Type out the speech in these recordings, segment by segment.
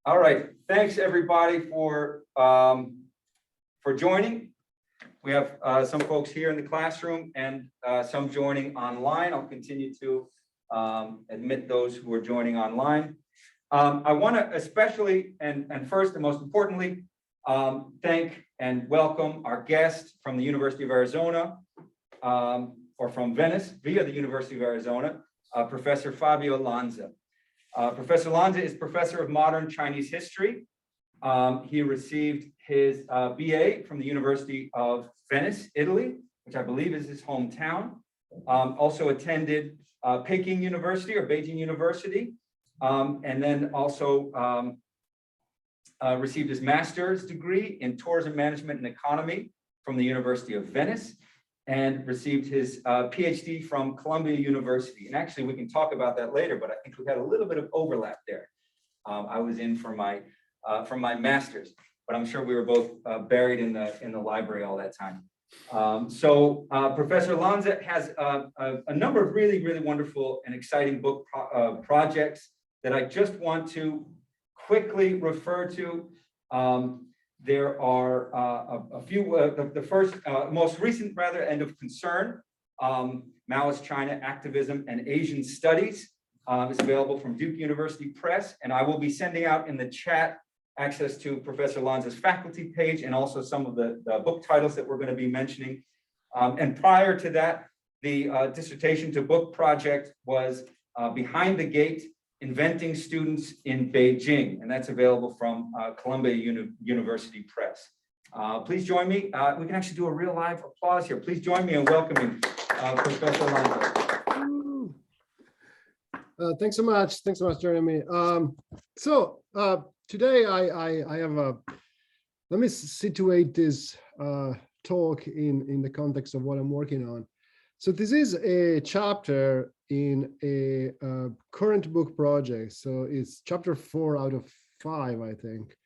All right, thanks everybody for joining. We have some folks here in the classroom and some joining online. I'll continue to admit those who are joining online. I want to especially and first and most importantly thank and welcome our guest from the University of Arizona or from Venice via the University of Arizona, Professor Fabio Lanza. Professor Lanza is professor of modern Chinese history. He received his BA from the University of Venice, Italy, which I believe is his hometown. Also attended Peking University or Beijing University, and then also received his master's degree in tourism management and economy from the University of Venice, and received his PhD from Columbia University. And actually, we can talk about that later, but I think we had a little bit of overlap there. I was in for my master's, but I'm sure we were both buried in the library all that time. Professor Lanza has a number of really, really wonderful and exciting book projects that I just want to quickly refer to. There are a few, the first, most recent rather, End of Concern, Maoist China Activism and Asian Studies, is available from Duke University Press, and I will be sending out in the chat access to Professor Lanza's faculty page and also some of the book titles that we're going to be mentioning. And prior to that, the dissertation to book project was Behind the Gate, Inventing Students in Beijing, and that's available from Columbia University Press. Please join me. We can actually do a real live applause here. Please join me in welcoming Professor Lanza. Thanks so much. Thanks so much, Jeremy. Today I have a, let me situate this talk in the context of what I'm working on. So this is a chapter in a current book project. So it's chapter 4 out of 5, I think,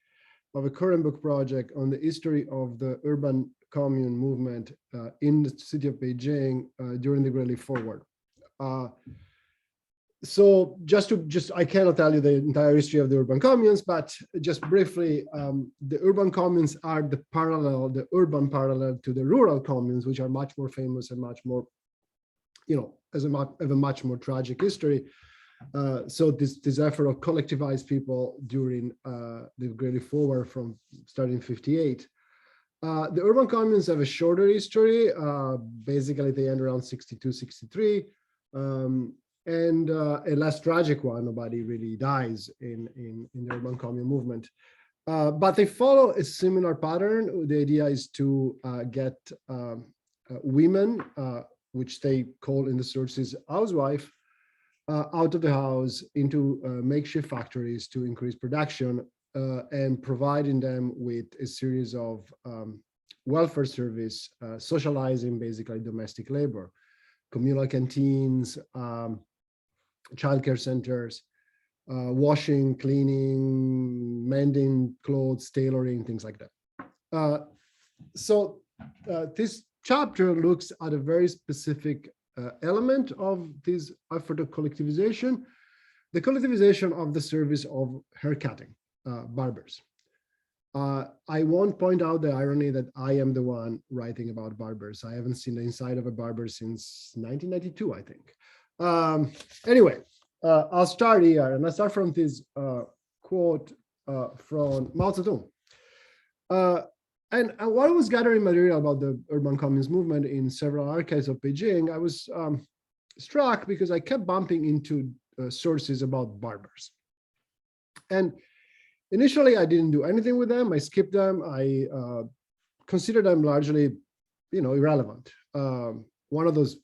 of a current book project on the history of the urban commune movement in the city of Beijing during the Great Leap Forward. So I cannot tell you the entire history of the urban communes, but just briefly, the urban communes are the urban parallel to the rural communes, which are much more famous and much more, have a much more tragic history. So this effort of collectivized people during the Great Leap Forward from starting in 58. The urban communes have a shorter history. Basically, they end around 62, 63. And a less tragic one. Nobody really dies in the urban commune movement. But they follow a similar pattern. The idea is to get women, which they call in the sources housewife, out of the house into makeshift factories to increase production and providing them with a series of welfare service, socializing basically domestic labor, communal canteens, childcare centers, washing, cleaning, mending clothes, tailoring, things like that. This chapter looks at a very specific element of this effort of collectivization, the collectivization of the service of haircutting, barbers. I won't point out the irony that I am the one writing about barbers. I haven't seen the inside of a barber since 1992, I think. Anyway, I'll start here, and I start from this quote from Mao Zedong. And while I was gathering material about the urban communes movement in several archives of Beijing, I was struck because I kept bumping into sources about barbers. And initially, I didn't do anything with them. I skipped them. I considered them largely, irrelevant. One of those,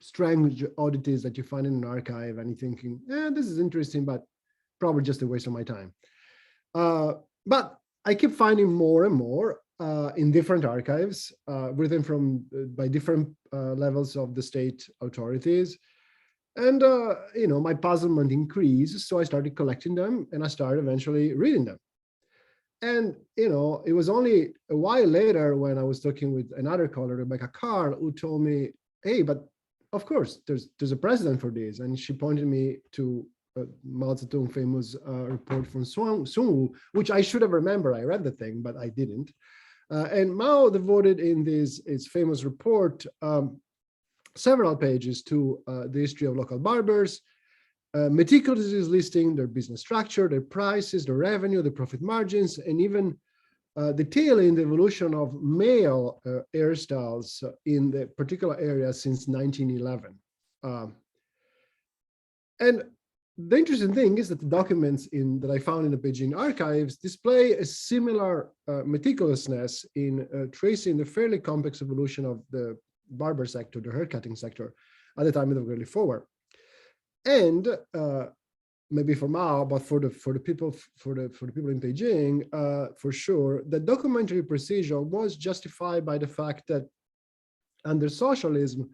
strange oddities that you find in an archive, and you're thinking, this is interesting, but probably just a waste of my time. But I keep finding more and more in different archives, written by different levels of the state authorities. And, my puzzlement increased. So I started collecting them and I started eventually reading them. And, it was only a while later when I was talking with another colleague, Rebecca Carl, who told me, hey, but of course, there's a precedent for this. And she pointed me to Mao Zedong famous report from Sun Wu, which I should have remembered. I read the thing, but I didn't. And Mao devoted in his famous report several pages to the history of local barbers, meticulously listing their business structure, their prices, their revenue, the profit margins, and even detailing the evolution of male hairstyles in the particular area since 1911. And the interesting thing is that the documents that I found in the Beijing archives display a similar meticulousness in tracing the fairly complex evolution of the barber sector, the haircutting sector, at the time of the Great Leap Forward. And maybe for Mao, but for the people in Beijing, for sure, the documentary precision was justified by the fact that under socialism,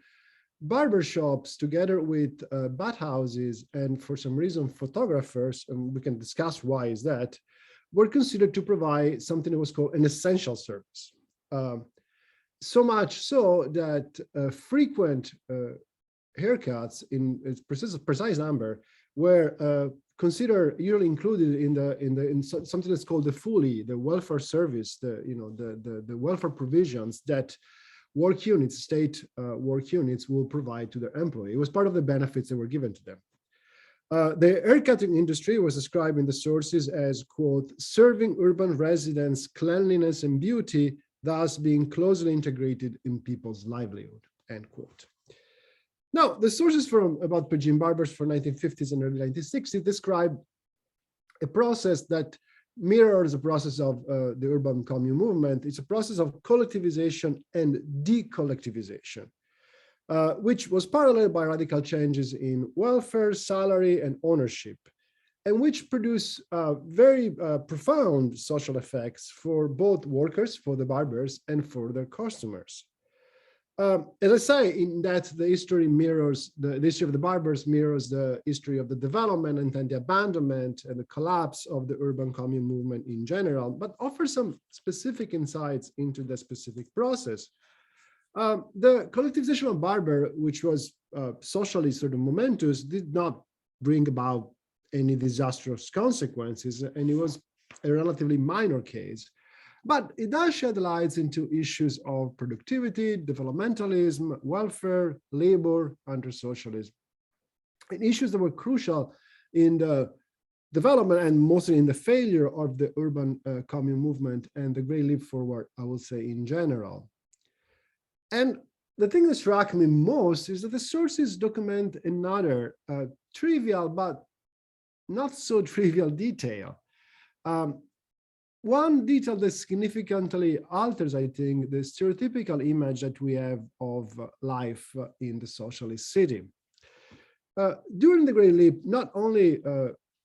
barbershops, together with bathhouses and for some reason photographers, and we can discuss why is that, were considered to provide something that was called an essential service. So much so that frequent haircuts in a precise number were considered usually included in something that's called the FULI, the welfare service, the welfare provisions that work units, state work units will provide to their employee. It was part of the benefits that were given to them. The haircutting industry was described in the sources as, quote, serving urban residents cleanliness and beauty, thus being closely integrated in people's livelihood, end quote. Now, the sources about Beijing barbers for 1950s and early 1960s describe a process that mirrors the process of the urban commune movement. It's a process of collectivization and decollectivization, which was paralleled by radical changes in welfare, salary, and ownership, and which produce very profound social effects for both workers, for the barbers, and for their customers. As I say, in that the history mirrors, the history of the barbers mirrors the history of the development and then the abandonment and the collapse of the urban commune movement in general, but offers some specific insights into the specific process. The collectivization of barber, which was socially sort of momentous, did not bring about any disastrous consequences, and it was a relatively minor case. But it does shed lights into issues of productivity, developmentalism, welfare, labor under socialism, and issues that were crucial in the development and mostly in the failure of the urban commune movement and the Great Leap Forward, I will say, in general. And the thing that struck me most is that the sources document another trivial but not so trivial detail. One detail that significantly alters, I think, the stereotypical image that we have of life in the socialist city. During the Great Leap, not only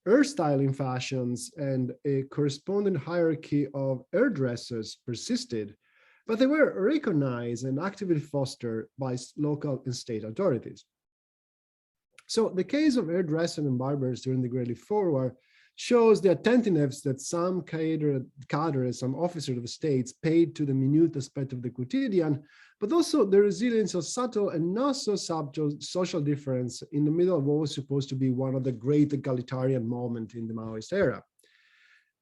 hairstyling fashions and a corresponding hierarchy of hairdressers persisted, but they were recognized and actively fostered by local and state authorities. So the case of hairdressers and barbers during the Great Leap Forward shows the attentiveness that some cadres, some officers of the states paid to the minute aspect of the quotidian, but also the resilience of subtle and not so subtle social difference in the middle of what was supposed to be one of the great egalitarian moments in the Maoist era.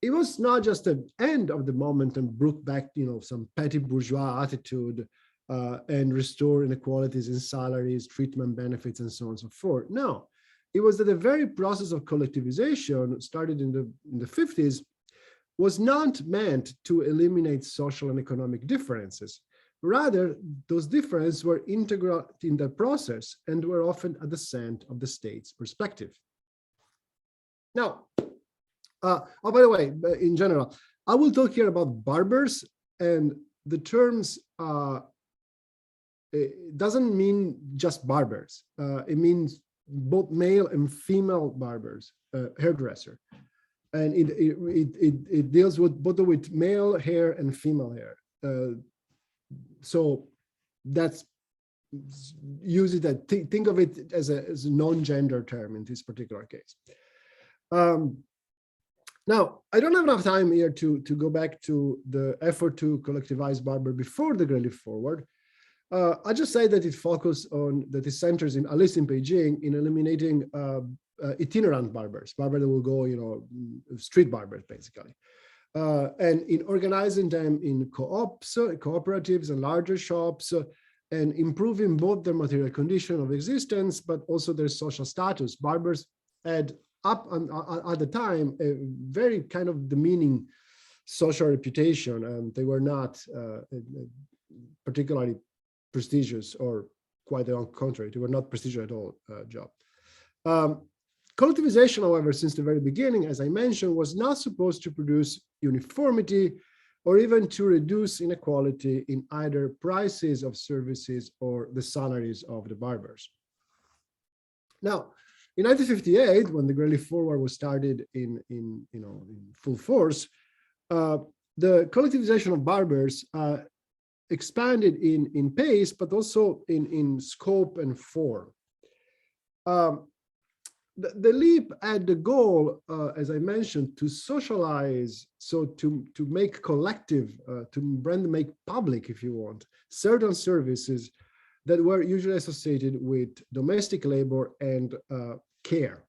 It was not just the end of the moment and brought back, some petty bourgeois attitude and restore inequalities in salaries, treatment, benefits, and so on and so forth. No. It was that the very process of collectivization started in the 50s was not meant to eliminate social and economic differences. Rather, those differences were integral in the process and were often at the center of the state's perspective. Now, by the way, in general, I will talk here about barbers, and the terms it doesn't mean just barbers. It means both male and female barbers, hairdresser, and it deals with both with male hair and female hair. So that's use it that think of it as a non-gender term in this particular case. Now, I don't have enough time here to go back to the effort to collectivize barber before the Great Leap Forward. I just say that it focused on that it centers in, at least in Beijing, in eliminating itinerant barbers that will go, street barbers basically. And in organizing them in co-ops, cooperatives and larger shops, and improving both their material condition of existence, but also their social status. Barbers had at the time a very kind of demeaning social reputation. They were not particularly prestigious, or quite the contrary, they were not prestigious at all job. Collectivization, however, since the very beginning, as I mentioned, was not supposed to produce uniformity or even to reduce inequality in either prices of services or the salaries of the barbers. Now, in 1958, when the Great Leap Forward was started in full force, the collectivization of barbers expanded in pace, but also in scope and form. The leap had the goal, as I mentioned, to socialize, so to make collective, make public, if you want, certain services that were usually associated with domestic labor and care.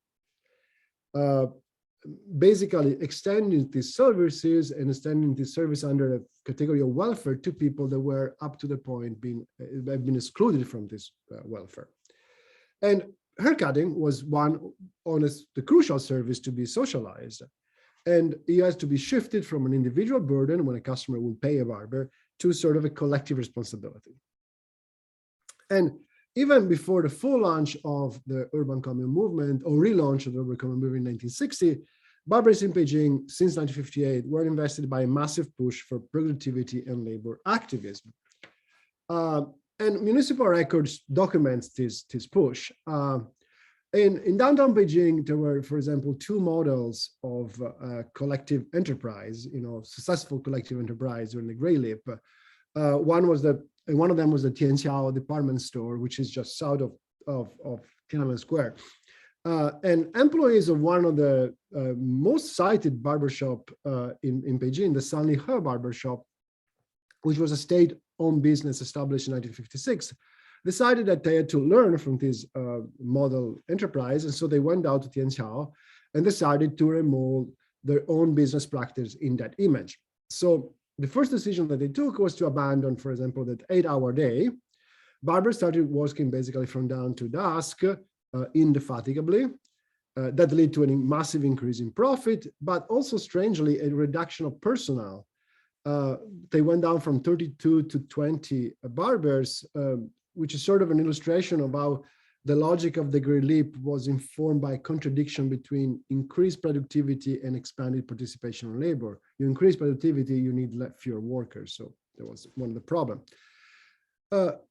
Basically extending these services and extending this service under a category of welfare to people that were up to the point have been excluded from this welfare. And haircutting was the crucial service to be socialized. And it has to be shifted from an individual burden when a customer will pay a barber to sort of a collective responsibility. And even before the full launch of the urban commune movement, or relaunch of the urban commune movement in 1960, barbers in Beijing since 1958 were invested by a massive push for productivity and labor activism. And municipal records documents this push. In downtown Beijing, there were, for example, two models of collective enterprise, successful collective enterprise during the Great Leap. One of them was the Tianqiao department store, which is just south of Tiananmen Square. And employees of one of the most cited barbershop in Beijing, the Sanlihe barbershop, which was a state-owned business established in 1956, decided that they had to learn from this model enterprise. And so they went out to Tianqiao and decided to remold their own business practice in that image. So the first decision that they took was to abandon, for example, that 8-hour day. Barbers started working basically from dawn to dusk, indefatigably. That led to a massive increase in profit, but also strangely a reduction of personnel. They went down from 32 to 20 barbers, which is sort of an illustration of how the logic of the Great Leap was informed by a contradiction between increased productivity and expanded participation in labor. You increase productivity, you need fewer workers. So that was one of the problems.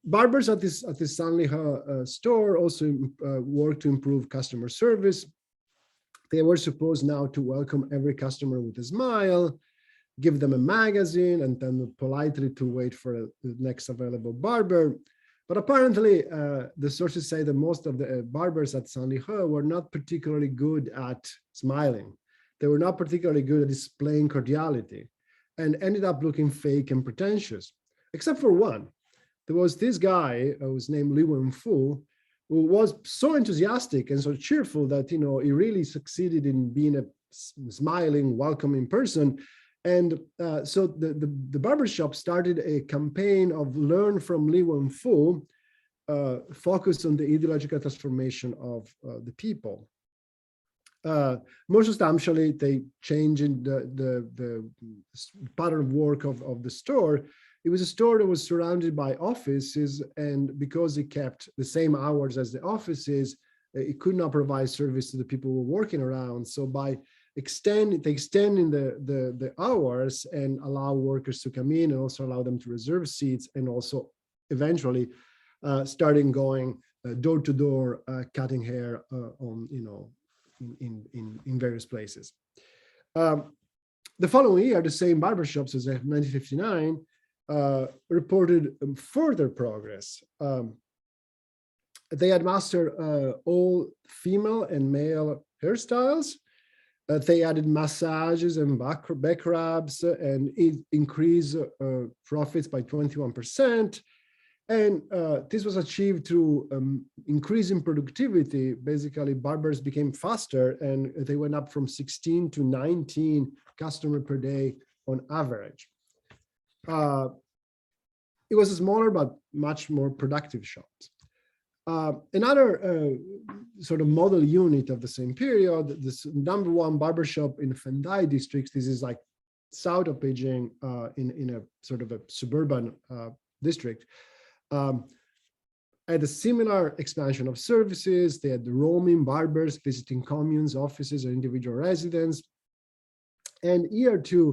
Barbers at this Sanlihe store also worked to improve customer service. They were supposed now to welcome every customer with a smile, give them a magazine, and then politely to wait for the next available barber. But apparently, the sources say that most of the barbers at Sanlihe were not particularly good at smiling. They were not particularly good at displaying cordiality and ended up looking fake and pretentious, except for one. There was this guy who was named Li Wenfu, who was so enthusiastic and so cheerful that, he really succeeded in being a smiling, welcoming person. And so the barbershop started a campaign of learn from Li Wenfu, focused on the ideological transformation of the people. More substantially, they changed the pattern of work of the store. It was a store that was surrounded by offices, and because it kept the same hours as the offices, it could not provide service to the people who were working around. So by extending the hours and allow workers to come in, and also allow them to reserve seats, and also eventually starting going door to door, cutting hair in various places. The following year, the same barbershops as 1959 reported further progress. They had mastered all female and male hairstyles. They added massages and back rubs, and it increased profits by 21%. And this was achieved through increasing productivity. Basically, barbers became faster, and they went up from 16 to 19 customers per day on average. It was a smaller but much more productive shops. Another sort of model unit of the same period, this #1 barbershop in Fendai district. This is like south of Beijing, in a sort of a suburban district. Had a similar expansion of services. They had roaming barbers visiting communes, offices, or individual residents. And year two,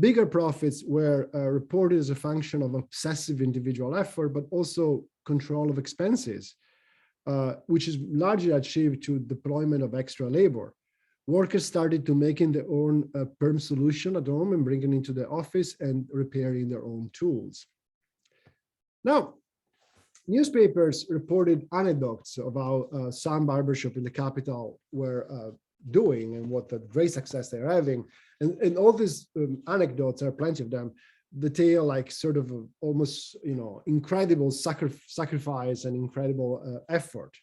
bigger profits were reported as a function of obsessive individual effort, but also control of expenses, which is largely achieved through deployment of extra labor. Workers started to making their own perm solution at home and bringing it into the office and repairing their own tools. Now, newspapers reported anecdotes of how some barbershop in the capital were doing and what the great success they're having. And all these anecdotes, there are plenty of them, detail like sort of almost, incredible sacrifice and incredible effort.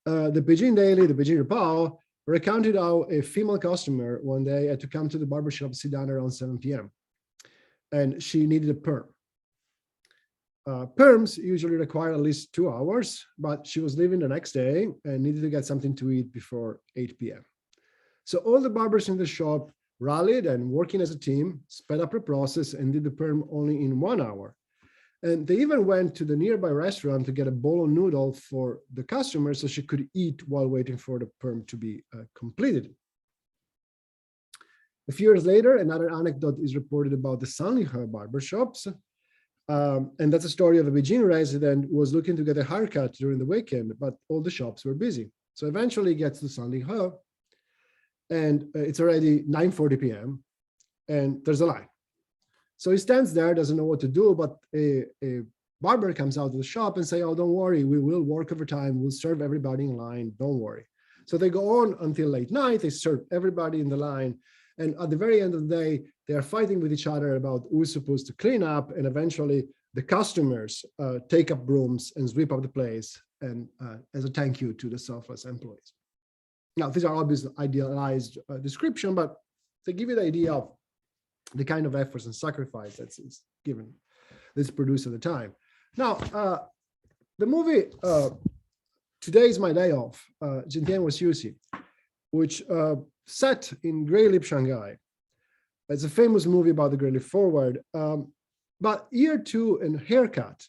The Beijing Daily, the Beijing Repao, recounted how a female customer one day had to come to the barbershop, sit down around 7 p.m. and she needed a perm. Perms usually require at least 2 hours, but she was leaving the next day and needed to get something to eat before 8 p.m. So all the barbers in the shop rallied and, working as a team, sped up the process and did the perm only in 1 hour. And they even went to the nearby restaurant to get a bowl of noodle for the customer so she could eat while waiting for the perm to be completed. A few years later, another anecdote is reported about the Sanlihe barbershops. And that's a story of a Beijing resident who was looking to get a haircut during the weekend, but all the shops were busy. So eventually he gets to Sanlihe, and it's already 9:40 p.m. and there's a line. So he stands there, doesn't know what to do, but a barber comes out of the shop and say, "Oh, don't worry, we will work overtime. We'll serve everybody in line. Don't worry." So they go on until late night. They serve everybody in the line. And at the very end of the day, they are fighting with each other about who's supposed to clean up. And eventually the customers take up brooms and sweep up the place, and as a thank you to the selfless employees. Now, these are obviously idealized description, but they give you the idea of the kind of efforts and sacrifice that's produced at the time. Now, the movie Today is My Day Off, 今天我休息, which set in Grey Lip, Shanghai. It's a famous movie about the Grey Lip Forward, but Year Two and Haircut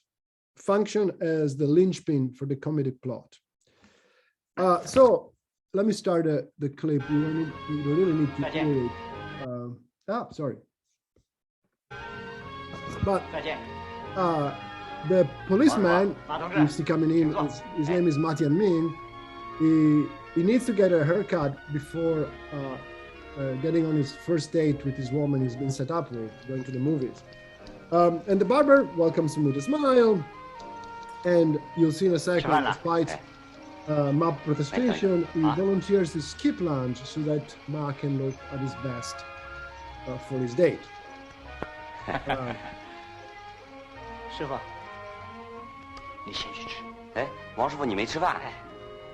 function as the linchpin for the comedic plot. So let me start the clip. You really need to hear it. Sorry. But the policeman you see coming in, his name is Ma Tianmin. He needs to get a haircut before getting on his first date with his woman he's been set up with, going to the movies. And the barber welcomes him with a smile. And you'll see in a second, despite Ma protestation, he volunteers to skip lunch so that Ma can look at his best for his date. 师傅，你先去吃。哎，王师傅，你没吃饭？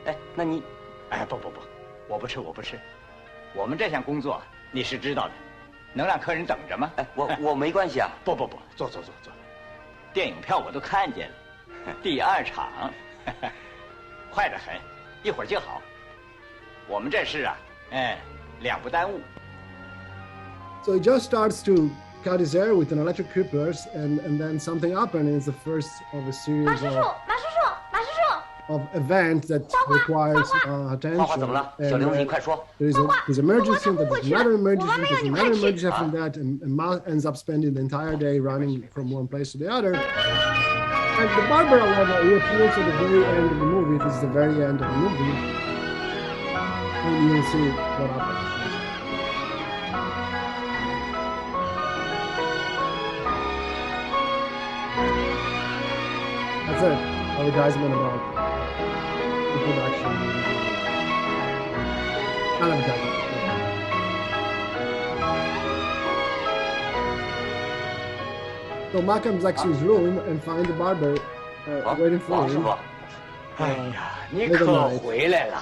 哎，那你……哎，不，我不吃。我们这项工作你是知道的，能让客人等着吗？哎，我没关系啊。不，坐。电影票我都看见了，第2场，快得很，一会儿就好。我们这事啊，两不耽误。So he just starts to cut his hair with an electric clippers, and then something happened. It's the first of a series of events that requires attention. And there's emergency, there's another emergency from that, and Ma ends up spending the entire day running from one place to the other. And the barber, however, he appears at the very end of the movie. This is the very end of the movie, and you will see what happens. That's it. Advertisement about the production. Not advertisement. So Ma comes back to his room and finds the barber waiting for 王师 him, 傅，哎呀，你可回来了，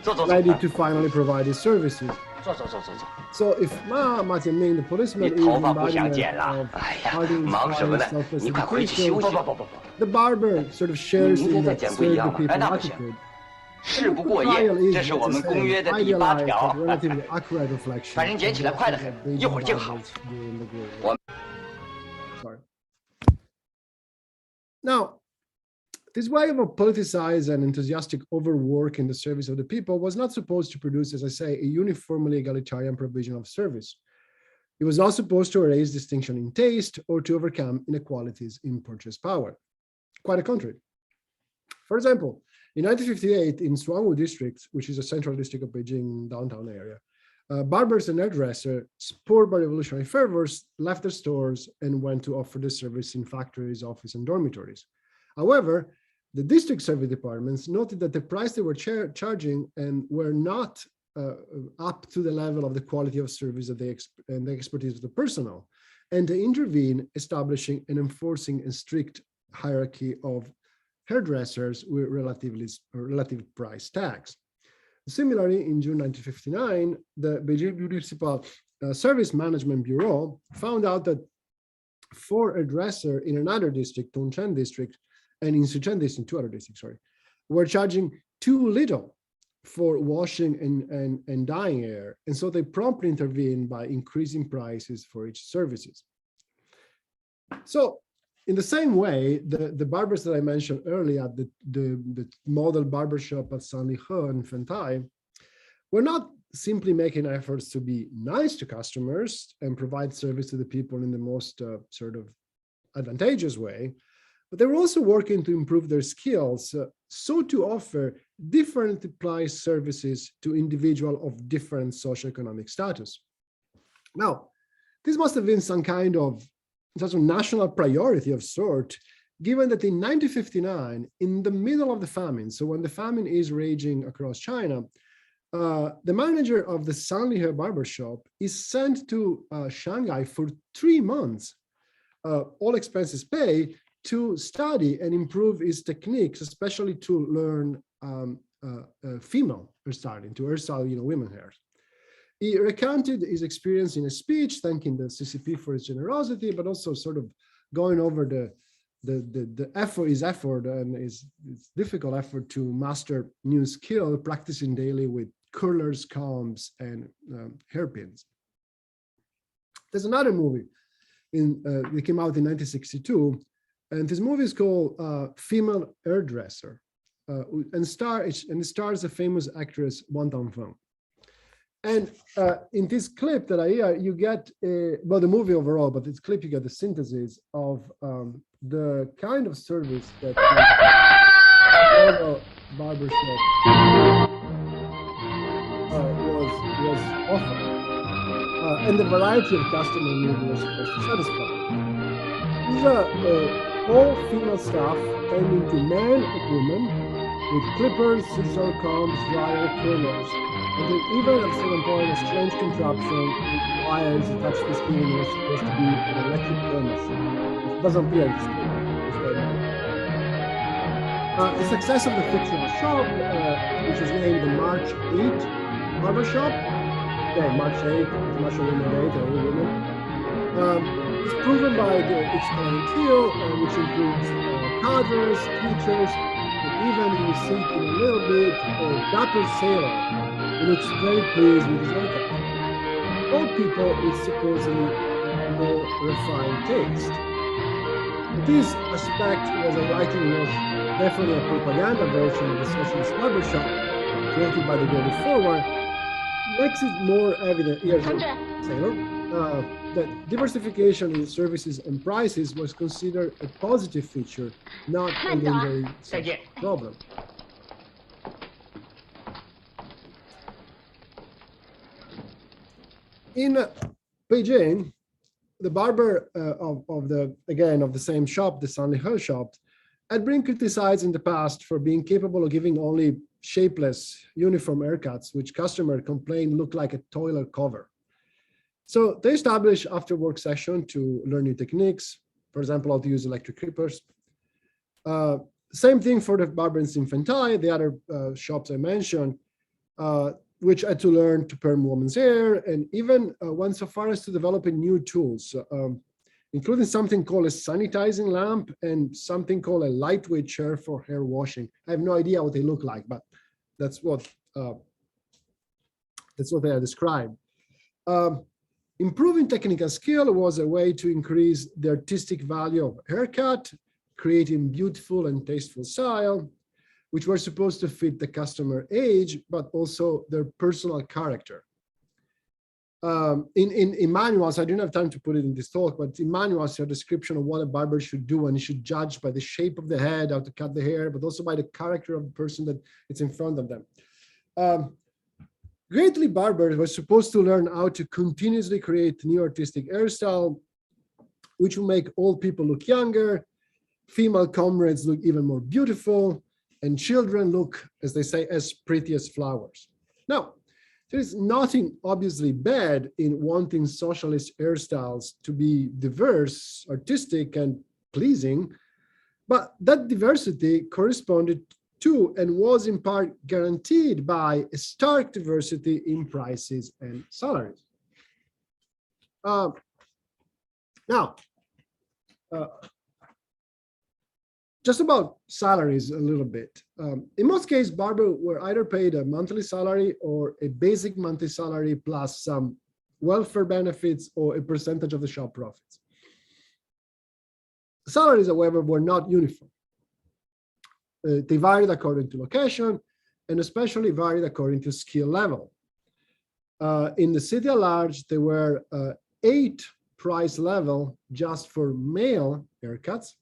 坐坐坐， ready to finally provide his services. 坐坐坐坐坐。 So if Ma Jianming, the 你 policeman, is 头发不想 embodiment 剪了 of？ 哎呀， harding 忙什么呢？ selfless 你快回去休 education, 息。不， the barber sort of shares 明天 in 再 that 剪不一 serve 样 the 吗？ people 哎，那不行， attitude. 事不过夜， Trial 这 is, 是我 as 们 I 公约 say, 的第8 idealized 条 but。relatively accurate reflection 把人捡起来 of 快得 the 很， Beijing 一会儿净好。 barbers during the Great War. Sorry. Now, this wave of politicized and enthusiastic overwork in the service of the people was not supposed to produce, as I say, a uniformly egalitarian provision of service. It was not supposed to erase distinction in taste or to overcome inequalities in purchase power. Quite the contrary. For example, in 1958, in Suangwu district, which is a central district of Beijing downtown area, barbers and hairdressers, spurred by revolutionary fervors, left their stores and went to offer the service in factories, offices, and dormitories. However, the district service departments noted that the price they were charging and were not up to the level of the quality of service that and the expertise of the personnel, and they intervened, establishing and enforcing a strict hierarchy of hairdressers with relative price tags. Similarly, in June 1959, the Beijing Municipal Service Management Bureau found out that for a dresser in another district, Tongcheng district, and in Sichuan district, 2 other districts, sorry, were charging too little for washing and dyeing hair. And so they promptly intervened by increasing prices for each services. So in the same way, the barbers that I mentioned earlier, the model barbershop at Sanlihe and Fentai, were not simply making efforts to be nice to customers and provide service to the people in the most sort of advantageous way, but they were also working to improve their skills, so to offer different price services to individuals of different socioeconomic status. Now, this must have been some kind of national priority of sort, given that in 1959, in the middle of the famine, so when the famine is raging across China, the manager of the Sanlihe barbershop is sent to Shanghai for 3 months, all expenses paid, to study and improve his techniques, especially to learn female hairstyling, to hairstyle, women hair. He recounted his experience in a speech, thanking the CCP for his generosity, but also sort of going over his effort and his difficult effort to master new skill, practicing daily with curlers, combs, and hairpins. There's another movie that came out in 1962, and this movie is called Female Hairdresser, and it stars the famous actress Wang Dangfeng. And in this clip that I hear, you get, well, the movie overall, but this clip, you get the synthesis of the kind of service that the barbershop was offering, and the variety of customer needs was supposed to satisfy. These are all female staff tending to men and women with clippers, scissor combs, dryer, curlers. And then even at a certain point, a strange contraption with wires attached to the skin was supposed to be an electric curl machine. It doesn't appear in this clip. The success of the fictional shop, which is named the March 8 Barbershop, okay, March 8, International Women Day, the only women, is proven by its clientele, which includes cadres, teachers, and even we see in a little bit dapper sailor, who looks very pleased with his haircut. All people with supposedly more refined taste. This aspect was a writing was definitely a propaganda version of the socialist barbershop created by the Global Forward, makes it more evident here, Sailor, that diversification in services and prices was considered a positive feature, not a lingering problem. In Beijing, the barber of the same shop, the Sanlihe shop, had been criticized in the past for being capable of giving only shapeless uniform haircuts, which customers complained looked like a toilet cover. So they established after work session to learn new techniques, for example, how to use electric clippers. Same thing for the Barbers Infantile, the other shops I mentioned, which had to learn to perm women's hair, and even went so far as to developing new tools, including something called a sanitizing lamp and something called a lightweight chair for hair washing. I have no idea what they look like, but that's what they are described. Improving technical skill was a way to increase the artistic value of haircut, creating beautiful and tasteful style, which were supposed to fit the customer age, but also their personal character. In manuals, I didn't have time to put it in this talk, but in manuals, a description of what a barber should do, and he should judge by the shape of the head, how to cut the hair, but also by the character of the person that is in front of them. Greatly, barbers were supposed to learn how to continuously create new artistic hairstyle, which will make old people look younger, female comrades look even more beautiful, and children look, as they say, as pretty as flowers. Now, there is nothing obviously bad in wanting socialist hairstyles to be diverse, artistic, and pleasing, but that diversity corresponded to and was in part guaranteed by a stark diversity in prices and salaries. Just about salaries a little bit. In most cases, barbers were either paid a monthly salary or a basic monthly salary plus some welfare benefits or a percentage of the shop profits. Salaries, however, were not uniform. They varied according to location and especially varied according to skill level. In the city at large, there were 8 price level just for male haircuts.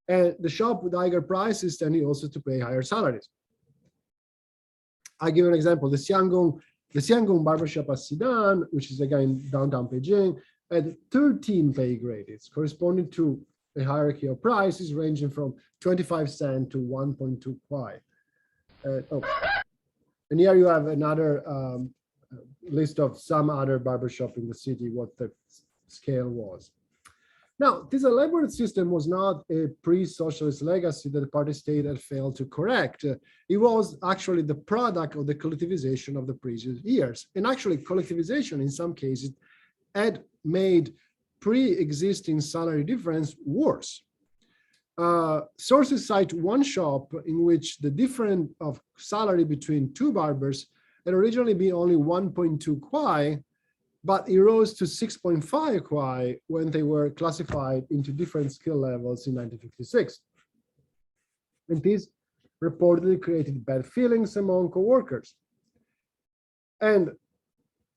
And the shop with higher prices tended also to pay higher salaries. I give an example. The Xiangong barbershop at Sidan, which is again in downtown Beijing, had 13 pay grades, corresponding to a hierarchy of prices ranging from 25 cents to 1.2 kwai. And here you have another list of some other barbershop in the city, what the scale was. Now, this elaborate system was not a pre-socialist legacy that the party state had failed to correct. It was actually the product of the collectivization of the previous years. And actually, collectivization in some cases had made pre-existing salary difference worse. Sources cite one shop in which the difference of salary between 2 barbers had originally been only 1.2 kwai, but it rose to 6.5 kwai when they were classified into different skill levels in 1956. And this reportedly created bad feelings among co-workers. And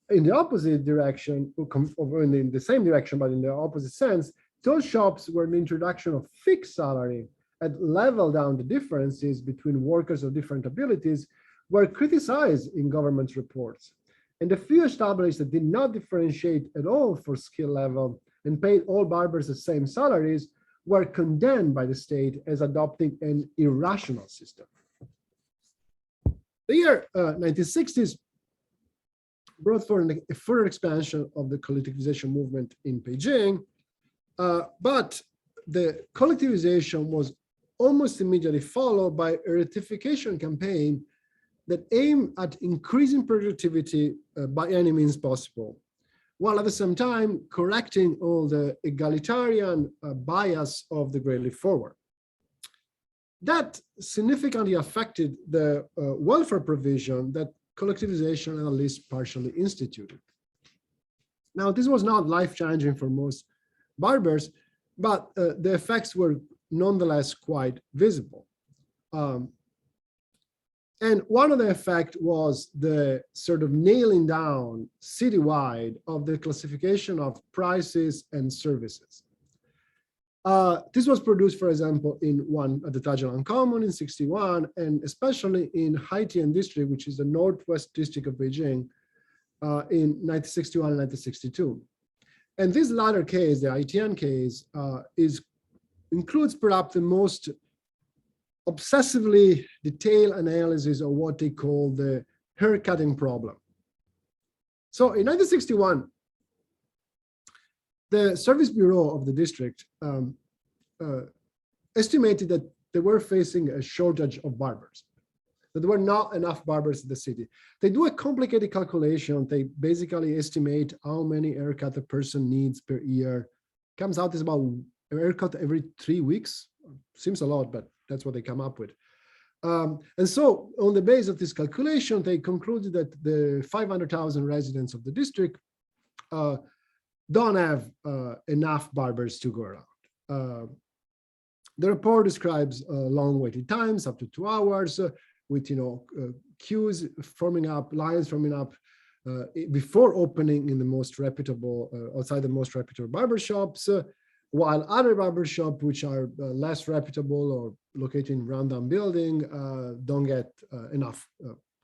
in the opposite direction, or in the same direction, but in the opposite sense, those shops where the introduction of fixed salary had leveled down the differences between workers of different abilities were criticized in government reports. And the few established that did not differentiate at all for skill level and paid all barbers the same salaries were condemned by the state as adopting an irrational system. The year 1960s brought forward a further expansion of the collectivization movement in Beijing, but the collectivization was almost immediately followed by a ratification campaign that aimed at increasing productivity by any means possible, while at the same time correcting all the egalitarian bias of the Great Leap Forward. That significantly affected the welfare provision that collectivization at least partially instituted. Now, this was not life-changing for most barbers, but the effects were nonetheless quite visible. And one of the effects was the sort of nailing down citywide of the classification of prices and services. This was produced, for example, at the Tajilan Common in '61, and especially in Haitian district, which is the northwest district of Beijing, in 1961 and 1962. And this latter case, the Haitian case, includes perhaps the most obsessively detailed analysis of what they call the haircutting problem. So in 1961, the service bureau of the district estimated that they were facing a shortage of barbers, that there were not enough barbers in the city. They do a complicated calculation. They basically estimate how many haircut a person needs per year. Comes out as about a haircut every 3 weeks. Seems a lot, but that's what they come up with. And so on the basis of this calculation, they concluded that the 500,000 residents of the district don't have enough barbers to go around. The report describes long waiting times, up to 2 hours, with queues forming up, lines forming up before opening in the most reputable, outside the most reputable barber shops, while other barber shops, which are less reputable or located in rundown building, don't get enough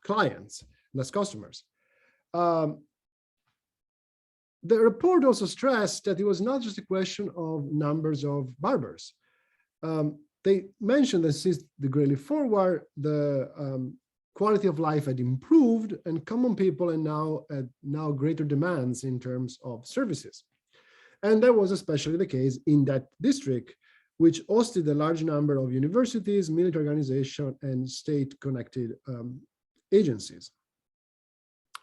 clients, less customers. The report also stressed that it was not just a question of numbers of barbers. They mentioned that since the Great Leap Forward, the quality of life had improved, and common people had now greater demands in terms of services. And that was especially the case in that district, which hosted a large number of universities, military organizations, and state-connected agencies.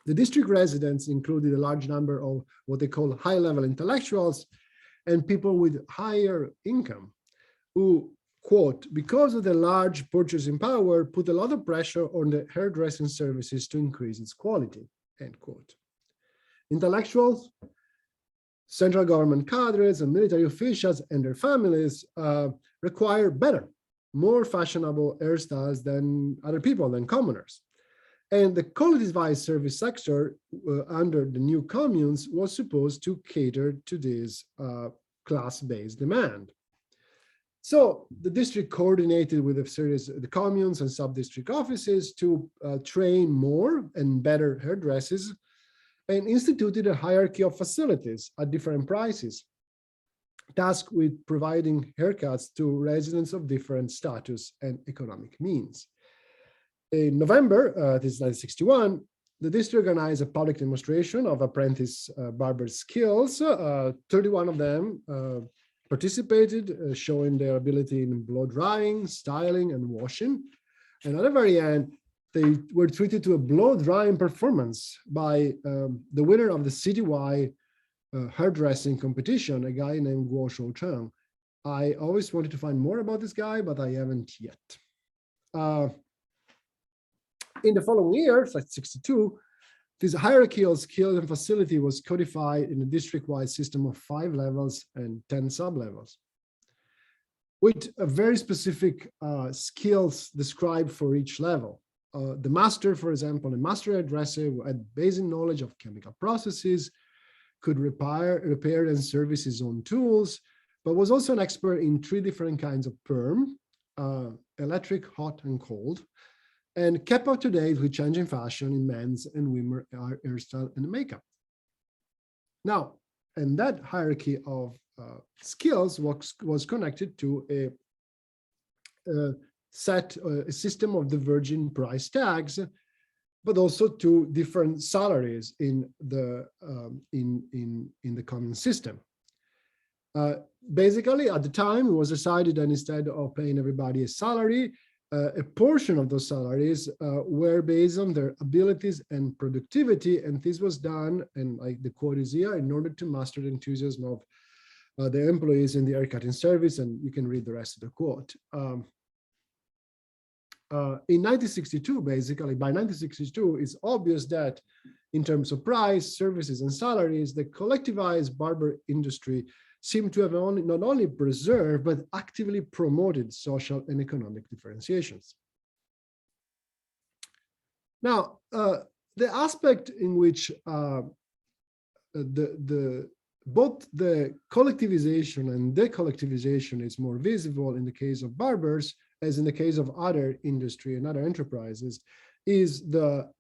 The district residents included a large number of what they call high-level intellectuals and people with higher income who, quote, because of the large purchasing power, put a lot of pressure on the hairdressing services to increase its quality, end quote. Intellectuals, central government cadres, and military officials and their families require better, more fashionable hairstyles than other people, than commoners. And the collectivized service sector under the new communes was supposed to cater to this class-based demand. So the district coordinated with the communes and sub-district offices to train more and better hairdressers, and instituted a hierarchy of facilities at different prices, tasked with providing haircuts to residents of different status and economic means. In November, this is 1961, the district organized a public demonstration of apprentice barber skills. 31 of them participated, showing their ability in blow drying, styling, and washing. And at the very end, they were treated to a blow drying performance by the winner of the citywide hairdressing competition, a guy named Guo Shoucheng. I always wanted to find more about this guy, but I haven't yet. In the following year, like 62, this hierarchy of skills and facility was codified in a district-wide system of 5 levels and 10 sub-levels, with a very specific skills described for each level. The master, for example, a master hairdresser who had basic knowledge of chemical processes, could repair and service his own tools, but was also an expert in 3 different kinds of perm, electric, hot, and cold, and kept up to date with changing fashion in men's and women's hairstyle and makeup. Now, and that hierarchy of skills was connected to a system of diverging price tags, but also to different salaries in the common system. Basically, at the time, it was decided that instead of paying everybody a salary, a portion of those salaries were based on their abilities and productivity, and this was done, and like the quote is here, in order to master the enthusiasm of the employees in the haircutting service, and you can read the rest of the quote. In 1962, basically, by 1962, it's obvious that in terms of price, services, and salaries, the collectivized barber industry seemed to have not only preserved, but actively promoted social and economic differentiations. Now, the aspect in which both the collectivization and decollectivization is more visible in the case of barbers, as in the case of other industry and other enterprises, is the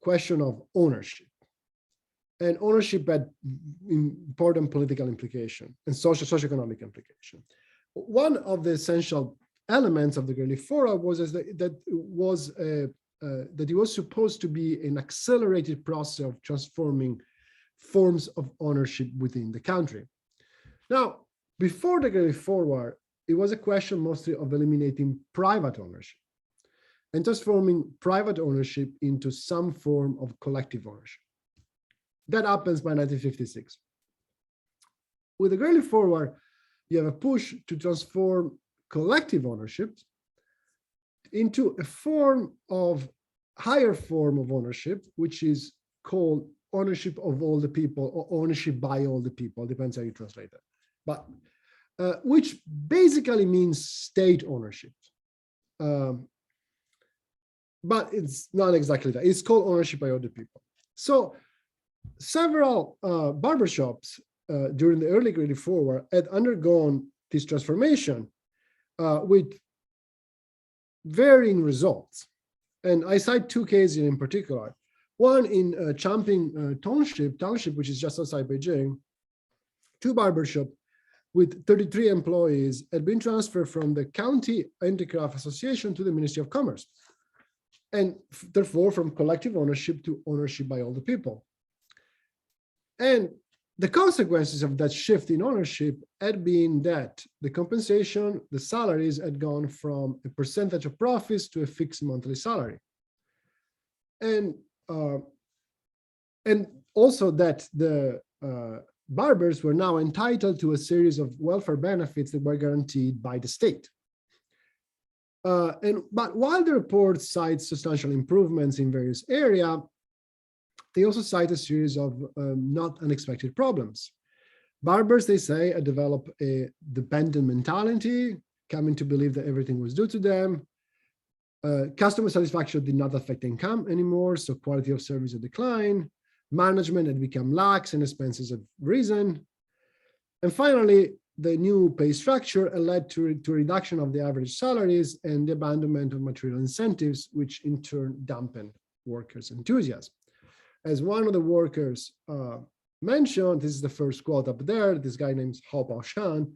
question of ownership. And ownership had important political implication and socioeconomic implication. One of the essential elements of the Great Leap Forward was that it was supposed to be an accelerated process of transforming forms of ownership within the country. Now, before the Great Leap Forward, it was a question mostly of eliminating private ownership and transforming private ownership into some form of collective ownership. That happens by 1956. With the Great Leap Forward, you have a push to transform collective ownership into a higher form of ownership, which is called ownership of all the people or ownership by all the people, depends how you translate it. But which basically means state ownership. But it's not exactly that. It's called ownership by all the people. So several barbershops during the early Great Leap Forward had undergone this transformation with varying results. And I cite two cases in particular. One in Changping Township, which is just outside Beijing, two barbershops with 33 employees had been transferred from the County Handicraft Association to the Ministry of Commerce, and therefore from collective ownership to ownership by all the people. And the consequences of that shift in ownership had been that the compensation, the salaries had gone from a percentage of profits to a fixed monthly salary. And also that the barbers were now entitled to a series of welfare benefits that were guaranteed by the state. But while the report cites substantial improvements in various areas, they also cite a series of not unexpected problems. Barbers, they say, had developed a dependent mentality, coming to believe that everything was due to them. Customer satisfaction did not affect income anymore, so quality of service had declined. Management had become lax and expenses had risen. And finally, the new pay structure led to a reduction of the average salaries and the abandonment of material incentives, which in turn dampened workers' enthusiasm. As one of the workers mentioned, this is the first quote up there, this guy named Hao Baoshan,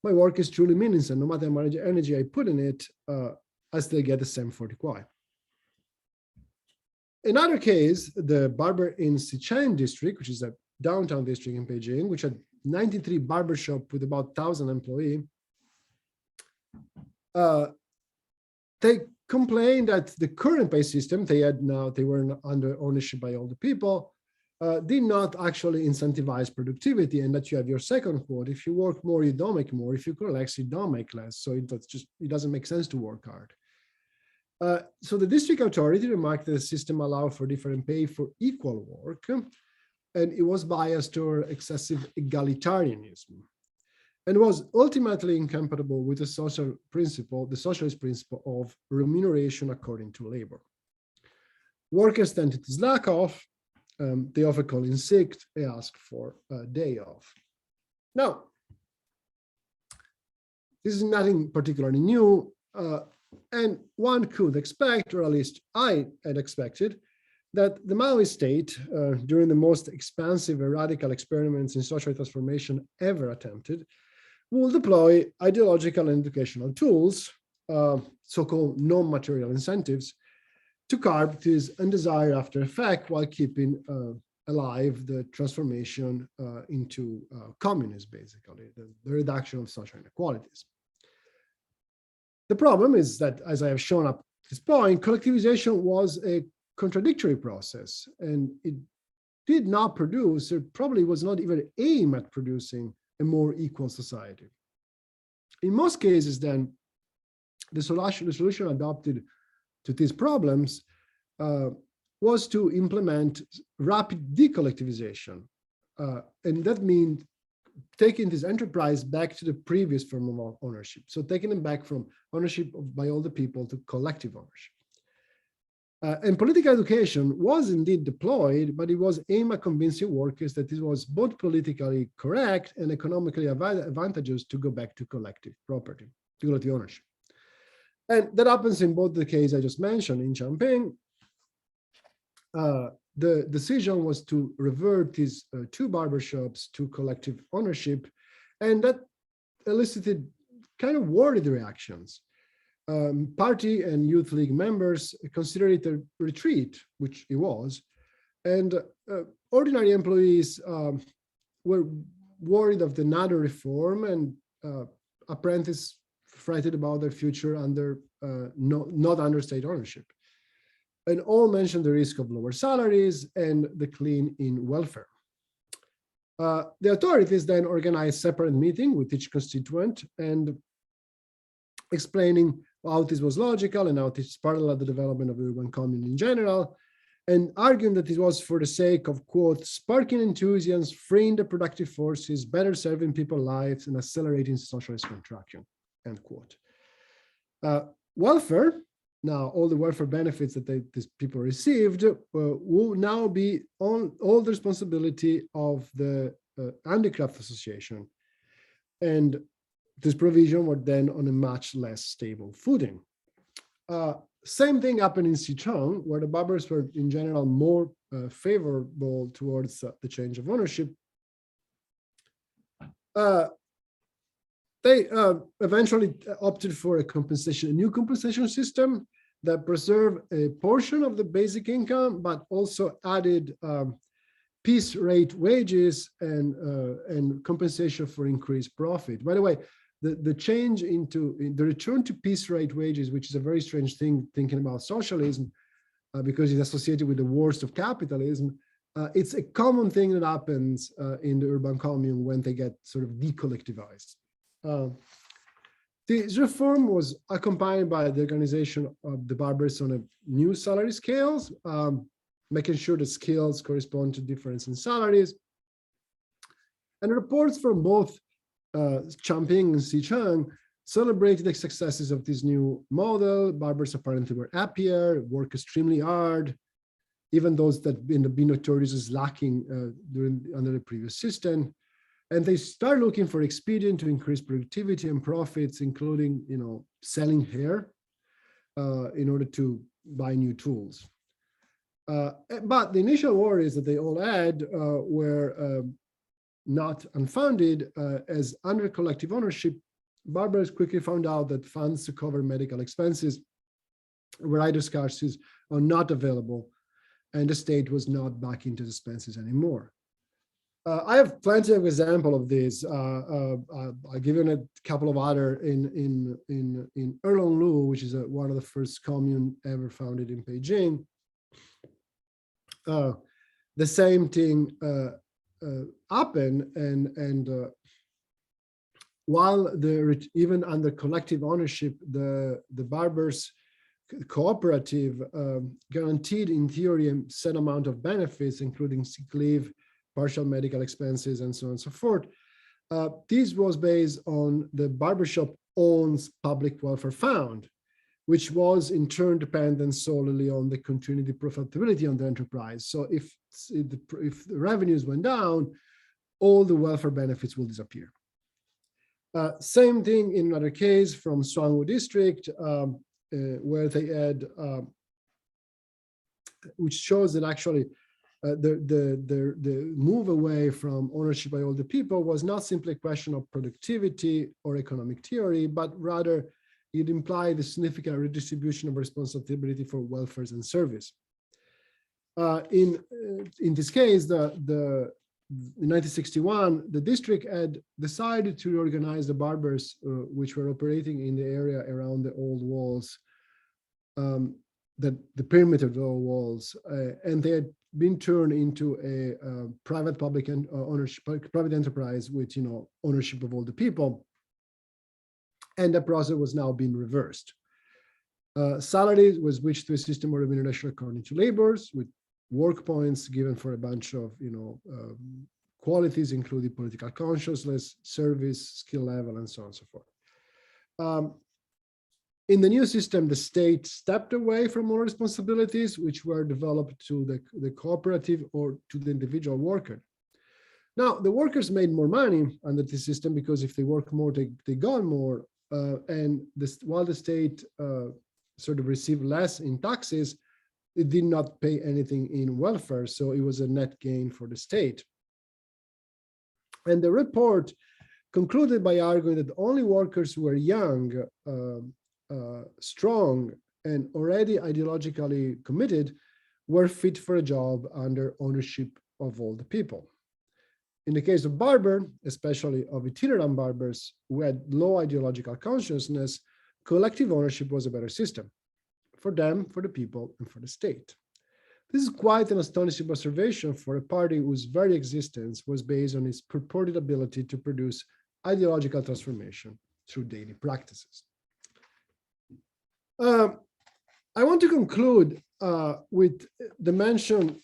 my work is truly meaningless, and no matter how much energy I put in it, I still get the same 40 kwai. Another case, the barber in Xicheng district, which is a downtown district in Beijing, which had 93 barbershop with about 1,000 employees, they complained that the current pay system they were under ownership by all the people, did not actually incentivize productivity, and that you have your second quote, if you work more, you don't make more. If you collect, you don't make less. So it doesn't make sense to work hard. So the district authority remarked that the system allowed for different pay for equal work, and it was biased toward excessive egalitarianism, and was ultimately incompatible with the socialist principle of remuneration according to labor. Workers tended to slack off. They often call in sick. They ask for a day off. Now, this is nothing particularly new, and one could expect, or at least I had expected, that the Maoist state, during the most expansive and radical experiments in social transformation ever attempted, will deploy ideological and educational tools, so-called non-material incentives, to curb this undesired after effect while keeping alive the transformation into communism, basically, the reduction of social inequalities. The problem is that, as I have shown up at this point, collectivization was a contradictory process, and it did not produce, or probably was not even aimed at producing, a more equal society. In most cases, then, the solution adopted to these problems was to implement rapid decollectivization. And that means taking this enterprise back to the previous form of ownership. So taking them back from ownership by all the people to collective ownership. And political education was indeed deployed, but it was aimed at convincing workers that it was both politically correct and economically advantageous to go back to collective property, to collective ownership. And that happens in both the case I just mentioned in Changping. The decision was to revert these two barbershops to collective ownership, and that elicited kind of worried reactions. Party and youth league members considered it a retreat, which it was, and ordinary employees were worried of the another reform, and apprentice frightened about their future under not under state ownership. And all mentioned the risk of lower salaries and decline in welfare. The authorities then organized separate meeting with each constituent and explaining how this was logical and how this paralleled the development of the urban commune in general, and arguing that it was for the sake of, quote, sparking enthusiasm, freeing the productive forces, better serving people's lives, and accelerating socialist contraction, end quote. Welfare, now all the welfare benefits that these people received will now be on all the responsibility of the handicraft association. And this provision were then on a much less stable footing. Same thing happened in Sichuan, where the Barbers were in general more favorable towards the change of ownership. They eventually opted for a new compensation system that preserved a portion of the basic income, but also added piece rate wages and compensation for increased profit. By the way, the change into the return to piece rate wages, which is a very strange thing thinking about socialism, because it's associated with the worst of capitalism. It's a common thing that happens in the urban commune when they get sort of decollectivized. This reform was accompanied by the organization of the Barbers on a new salary scales, making sure the skills correspond to difference in salaries. And reports from both Chongqing and Sichuan celebrated the successes of this new model. Barbers apparently were happier, work extremely hard, even those that had been notorious as lacking under the previous system. And they start looking for expedient to increase productivity and profits, including, selling hair in order to buy new tools. But the initial worries that they all had were not unfounded, as under collective ownership, Barbers quickly found out that funds to cover medical expenses were either scarce or not available, and the state was not backing into the expenses anymore. I have plenty of examples of this. I've given a couple of other in Erlonglu, which is one of the first commune ever founded in Beijing. The same thing happened, and while even under collective ownership, the Barbers cooperative guaranteed in theory a set amount of benefits, including sick leave, partial medical expenses, and so on and so forth. This was based on the barbershop owns public welfare fund, which was in turn dependent solely on the continuity profitability on the enterprise. So if the revenues went down, all the welfare benefits will disappear. Same thing in another case from Suangwu district, where they had, which shows that actually the move away from ownership by all the people was not simply a question of productivity or economic theory, but rather it implied a significant redistribution of responsibility for welfare and service. In this case, in 1961, the district had decided to reorganize the Barbers, which were operating in the area around the old walls, the perimeter of the old walls, and they had been turned into a private public and ownership, private enterprise with ownership of all the people, and the process was now being reversed. Salaries was switched to a system of remuneration according to labors, with work points given for a bunch of qualities, including political consciousness, service, skill level, and so on and so forth. In the new system, the state stepped away from all responsibilities, which were developed to the cooperative or to the individual worker. Now, the workers made more money under the system because if they work more, they got more. And while the state sort of received less in taxes, it did not pay anything in welfare. So it was a net gain for the state. And the report concluded by arguing that only workers who were young, strong, and already ideologically committed were fit for a job under ownership of all the people. In the case of barber, especially of itinerant barbers who had low ideological consciousness, collective ownership was a better system for them, for the people, and for the state. This is quite an astonishing observation for a party whose very existence was based on its purported ability to produce ideological transformation through daily practices. I want to conclude with the mention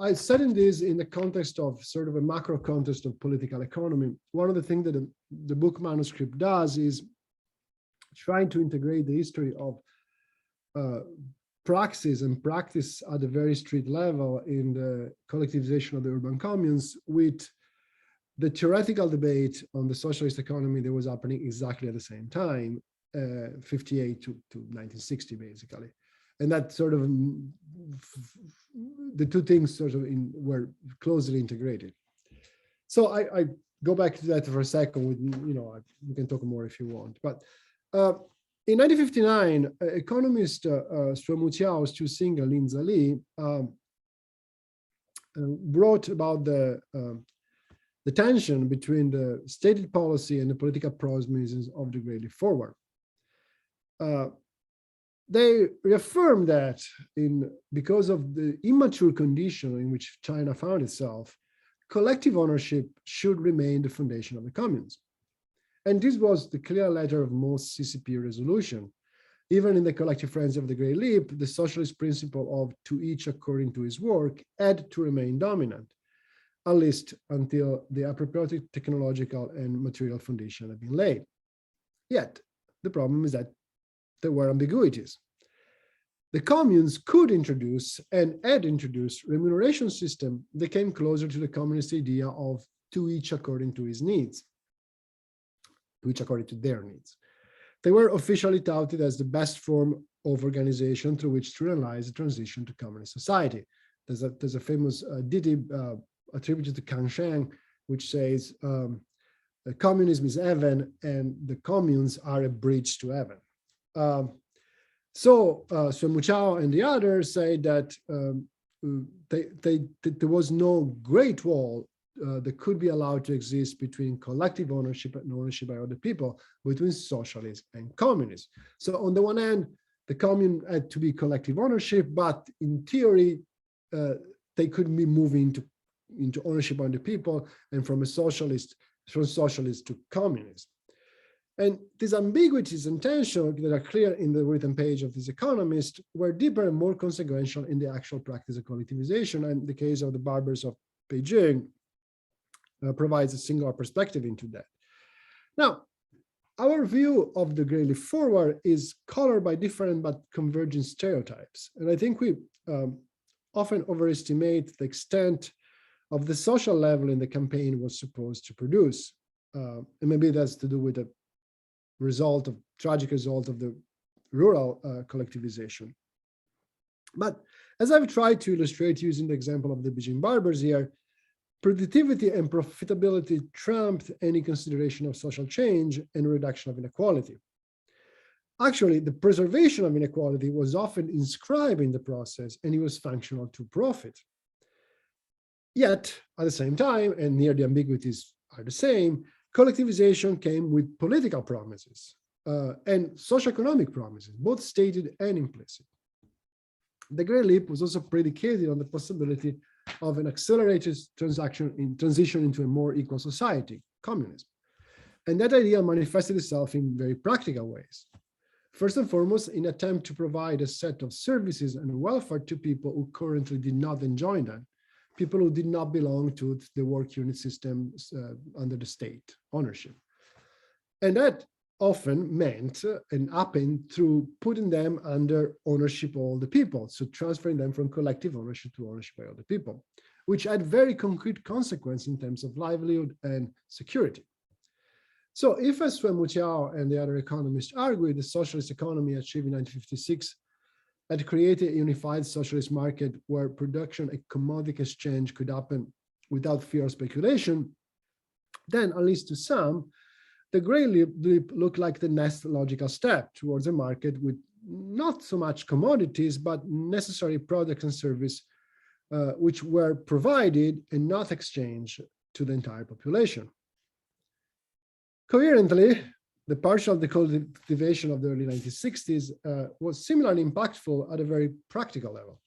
I studied this in the context of sort of a macro context of political economy. One of the things that the book manuscript does is trying to integrate the history of praxis and practice at a very street level in the collectivization of the urban communes with the theoretical debate on the socialist economy that was happening exactly at the same time, 58 to 1960, basically. And that sort of, the two things sort of were closely integrated. So I go back to that for a second, with, we can talk more if you want. But in 1959, economist Suemu Chiao, Stu Sing, and Lanza Li wrote about the tension between the stated policy and the political promises of the Great Leap Forward. They reaffirmed that because of the immature condition in which China found itself, collective ownership should remain the foundation of the communes. And this was the clear letter of most CCP resolution. Even in the collective frenzy of the Great Leap, the socialist principle of to each according to his work had to remain dominant, at least until the appropriate technological and material foundation had been laid. Yet, the problem is that there were ambiguities. The communes could introduce and had introduced remuneration system that came closer to the communist idea of to each according to his needs, to each according to their needs. They were officially touted as the best form of organization through which to realize the transition to communist society. There's a famous ditty attributed to Kang Sheng, which says, communism is heaven and the communes are a bridge to heaven. Suemu Chiao and the others say that there was no great wall that could be allowed to exist between collective ownership and ownership by other people, between socialism and communism. So on the one hand, the commune had to be collective ownership, but in theory, they could be moving into ownership by the people and from socialist to communist. And these ambiguities and tensions that are clear in the written page of this economist were deeper and more consequential in the actual practice of collectivization. And the case of the Barbers of Beijing provides a singular perspective into that. Now, our view of the Great Leap Forward is colored by different but converging stereotypes. And I think we often overestimate the extent of the social level in the campaign was supposed to produce. And maybe that's to do with the tragic result of the rural collectivization. But as I've tried to illustrate using the example of the Beijing Barbers here, productivity and profitability trumped any consideration of social change and reduction of inequality. Actually, the preservation of inequality was often inscribed in the process, and it was functional to profit. Yet, at the same time, and here the ambiguities are the same, collectivization came with political promises and socioeconomic promises, both stated and implicit. The Great Leap was also predicated on the possibility of an accelerated transition into a more equal society, communism. And that idea manifested itself in very practical ways. First and foremost, in an attempt to provide a set of services and welfare to people who currently did not enjoy them, people who did not belong to the work unit system under the state ownership. And that often meant and happened through putting them under ownership of all the people, so transferring them from collective ownership to ownership by other people, which had very concrete consequences in terms of livelihood and security. So if, as Suemu Chiao and the other economists argue, the socialist economy achieved in 1956 had created a unified socialist market where production and commodity exchange could happen without fear of speculation, then, at least to some, the Great Leap looked like the next logical step towards a market with not so much commodities, but necessary products and services which were provided and not exchanged to the entire population. Coherently, the partial decollectivization of the early 1960s was similarly impactful at a very practical level,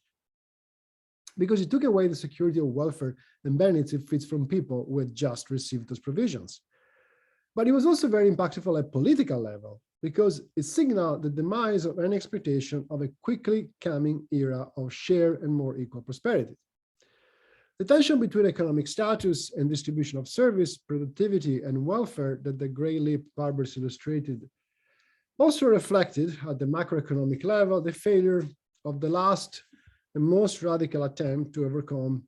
because it took away the security of welfare and benefits from people who had just received those provisions. But it was also very impactful at political level, because it signaled the demise of any expectation of a quickly coming era of shared and more equal prosperity. The tension between economic status and distribution of service, productivity, and welfare that the gray-lipped Barbers illustrated also reflected at the macroeconomic level the failure of the last and most radical attempt to overcome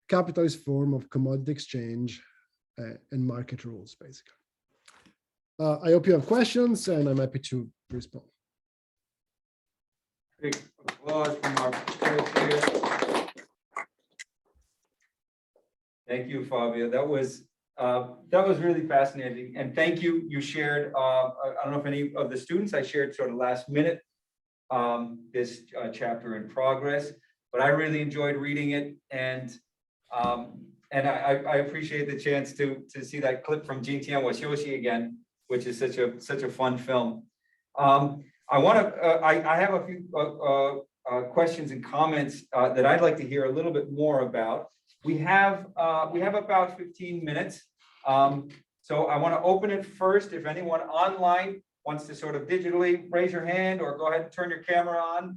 capitalist form of commodity exchange and market rules, basically. I hope you have questions, and I'm happy to respond. Big applause from our facilitator. Thank you, Fabio. That was really fascinating, and thank you. You shared. I don't know if any of the students I shared sort of last minute this chapter in progress, but I really enjoyed reading it, and I appreciate the chance to see that clip from Jin Tian Wo Xiuxi again, which is such a fun film. I have a few questions and comments that I'd like to hear a little bit more about. We have about 15 minutes. So I want to open it first. If anyone online wants to sort of digitally raise your hand, or go ahead and turn your camera on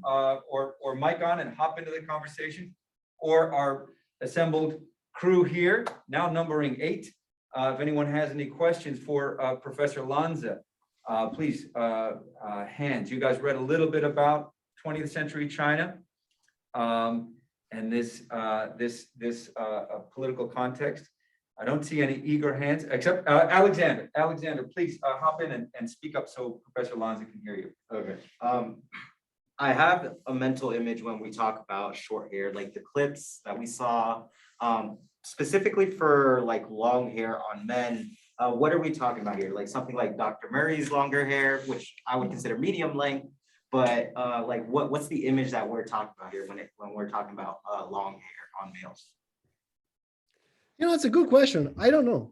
or mic on and hop into the conversation, or our assembled crew here, now numbering 8. If anyone has any questions for Professor Lanza, please, hands. You guys read a little bit about 20th century China and this political context. I don't see any eager hands, except Alexander. Alexander, please hop in and speak up so Professor Lanza can hear you. Okay. I have a mental image when we talk about short hair, like the clips that we saw, specifically for like long hair on men. What are we talking about here? Like something like Dr. Murray's longer hair, which I would consider medium length, but like what's the image that we're talking about here when we're talking about long hair on males? You know, it's a good question. I don't know.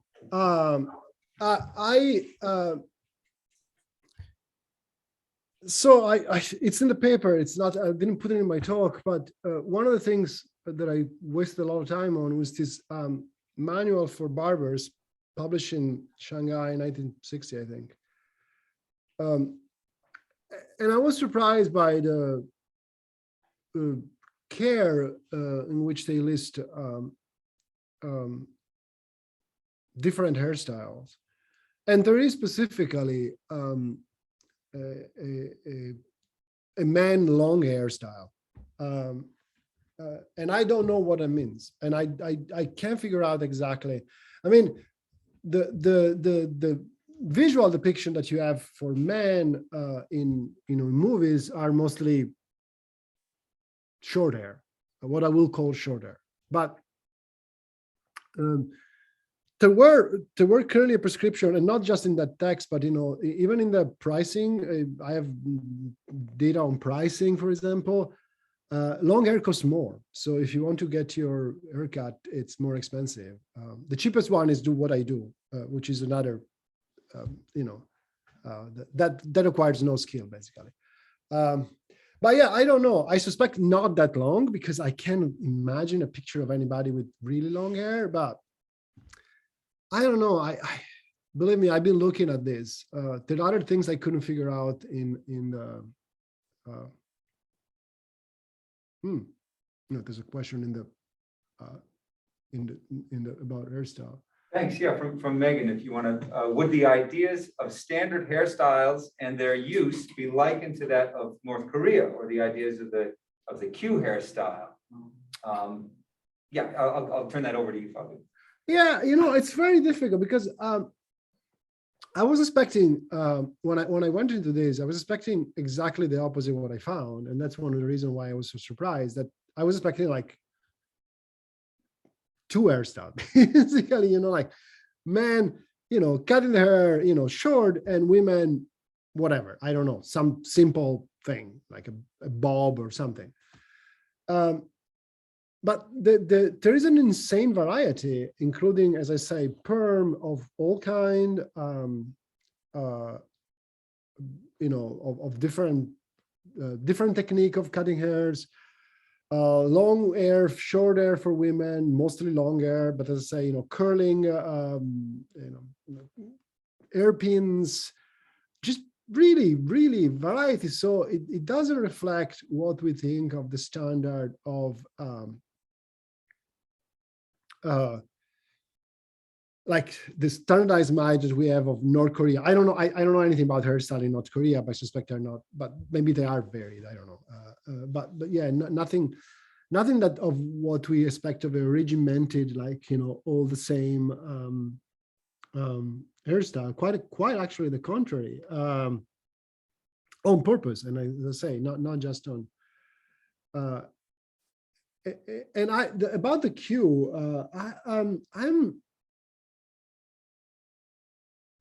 So it's in the paper. It's not, I didn't put it in my talk, but one of the things that I wasted a lot of time on was this manual for barbers published in Shanghai in 1960, I think. And I was surprised by the care in which they list different hairstyles. And there is specifically a man long hairstyle. And I don't know what it means. And I can't figure out exactly. I mean, the visual depiction that you have for men in movies are mostly short hair, what I will call short hair. But there were clearly a prescription, and not just in that text, but even in the pricing. I have data on pricing, for example. Long hair costs more, so if you want to get your haircut, it's more expensive. The cheapest one is do what I do, which is another, that requires no skill, basically. But yeah, I don't know. I suspect not that long, because I can't imagine a picture of anybody with really long hair. But I don't know. I believe me, I've been looking at this. There are other things I couldn't figure out in the. No, there's a question in the about hairstyle. Thanks. Yeah, from Megan, if you want to, would the ideas of standard hairstyles and their use be likened to that of North Korea, or the ideas of the Q hairstyle? Yeah, I'll turn that over to you, Fabio. Yeah, it's very difficult, because I was expecting when I went into this, I was expecting exactly the opposite of what I found, and that's one of the reasons why I was so surprised. That I was expecting like 2 hairstyles, basically, like men, cutting the hair, short, and women, whatever, I don't know, some simple thing like a bob or something. but there is an insane variety, including, as I say, perm of all kind, of different technique of cutting hairs, long hair, short hair for women, mostly long hair, but as I say, curling, hairpins, just really, really variety. So it doesn't reflect what we think of the standard of like the standardized images we have of North Korea. I don't know. I don't know anything about hairstyle in North Korea, but I suspect they're not. But maybe they are varied. I don't know. But yeah, nothing that of what we expect of a regimented, like all the same hairstyle. Quite actually the contrary, on purpose. And as I say, not just on. And about the queue,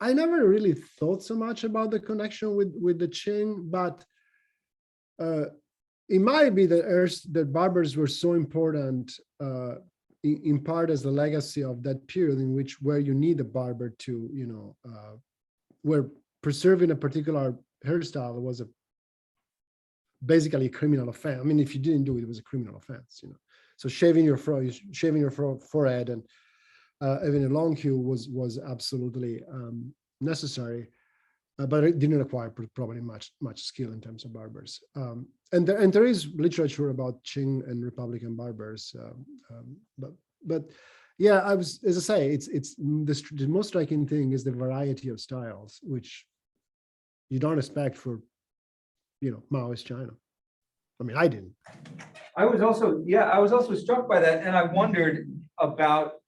I never really thought so much about the connection with the Qing, but it might be that barbers were so important in part as the legacy of that period where you need a barber to, where preserving a particular hairstyle was basically a criminal offense. I mean, if you didn't do it, it was a criminal offense, So shaving your forehead and having a long queue was absolutely necessary, but it didn't require probably much skill in terms of barbers. And there is literature about Qing and Republican barbers, but yeah, as I say, it's the most striking thing is the variety of styles, which you don't expect for Maoist China. I mean, I didn't. I was also struck by that, and I wondered about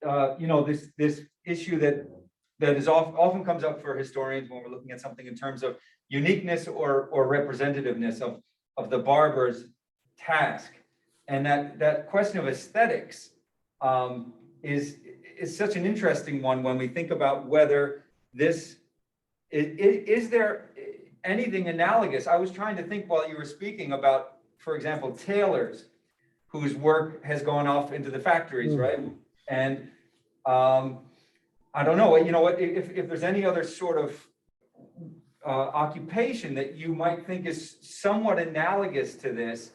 this issue that is often comes up for historians when we're looking at something in terms of uniqueness or representativeness of the barber's task, and that question of aesthetics is such an interesting one when we think about whether this is there anything analogous. I was trying to think while you were speaking about, for example, tailors whose work has gone off into the factories, right? And I don't know, if there's any other sort of occupation that you might think is somewhat analogous to this,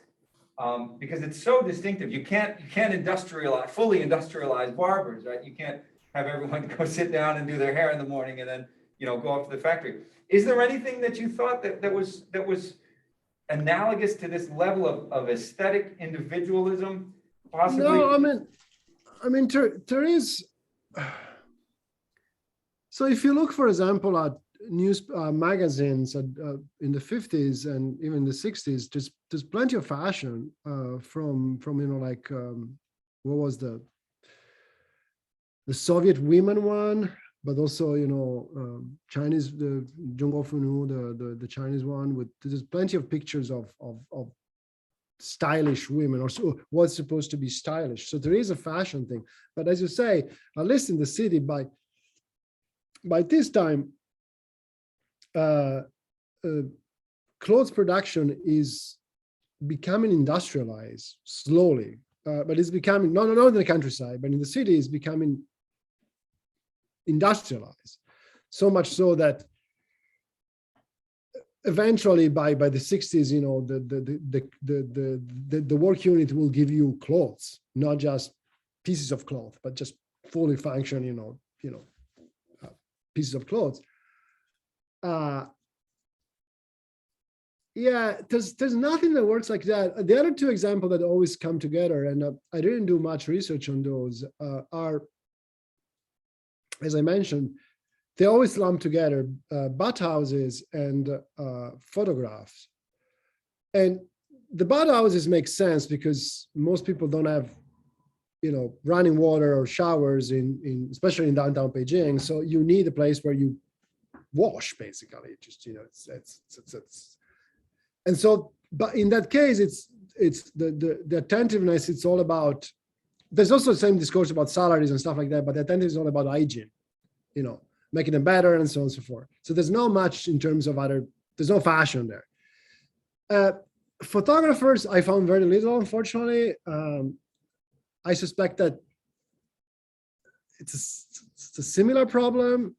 because it's so distinctive. You can't fully industrialize barbers, right? You can't have everyone go sit down and do their hair in the morning and then go off to the factory. Is there anything that you thought that was analogous to this level of aesthetic individualism, possibly? No, I mean, there is. So if you look, for example, at news magazines in the 50s and even the 60s, there's plenty of fashion from like what was the Soviet women one, but also Chinese, the Zhongguo Funu, the Chinese one. There's plenty of pictures of stylish women, or so what's supposed to be stylish. So there is a fashion thing, but as you say, at least in the city, by this time, clothes production is becoming industrialized slowly, but it's becoming not in the countryside, but in the city is becoming industrialized, so much so that eventually by the 60s, the work unit will give you clothes, not just pieces of cloth, but just fully function, pieces of clothes. Yeah, there's nothing that works like that. The other two examples that always come together, and I didn't do much research on those, are, as I mentioned, they always lump together bathhouses and photographs. And the bathhouses make sense because most people don't have, running water or showers especially in downtown Beijing. So you need a place where you wash, basically. Just it's and so, but in that case, it's the attentiveness. It's all about. There's also the same discourse about salaries and stuff like that, but the attentiveness is all about hygiene, making them better and so on and so forth. So there's not much in terms of there's no fashion there. Photographers, I found very little, unfortunately. I suspect that it's a similar problem.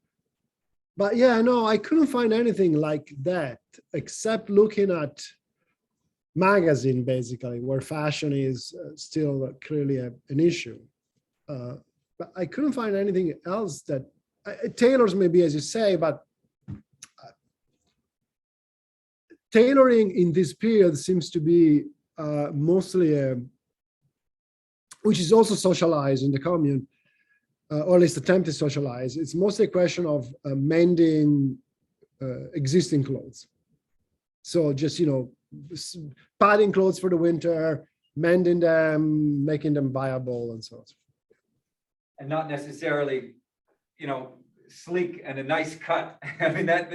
But yeah, no, I couldn't find anything like that except looking at magazine, basically, where fashion is still clearly an issue. But I couldn't find anything else that tailors maybe, as you say, but tailoring in this period seems to be mostly, which is also socialized in the commune, or at least attempted to socialize. It's mostly a question of mending existing clothes. So just, padding clothes for the winter, mending them, making them viable, and so on. And not necessarily, sleek and a nice cut. I mean, that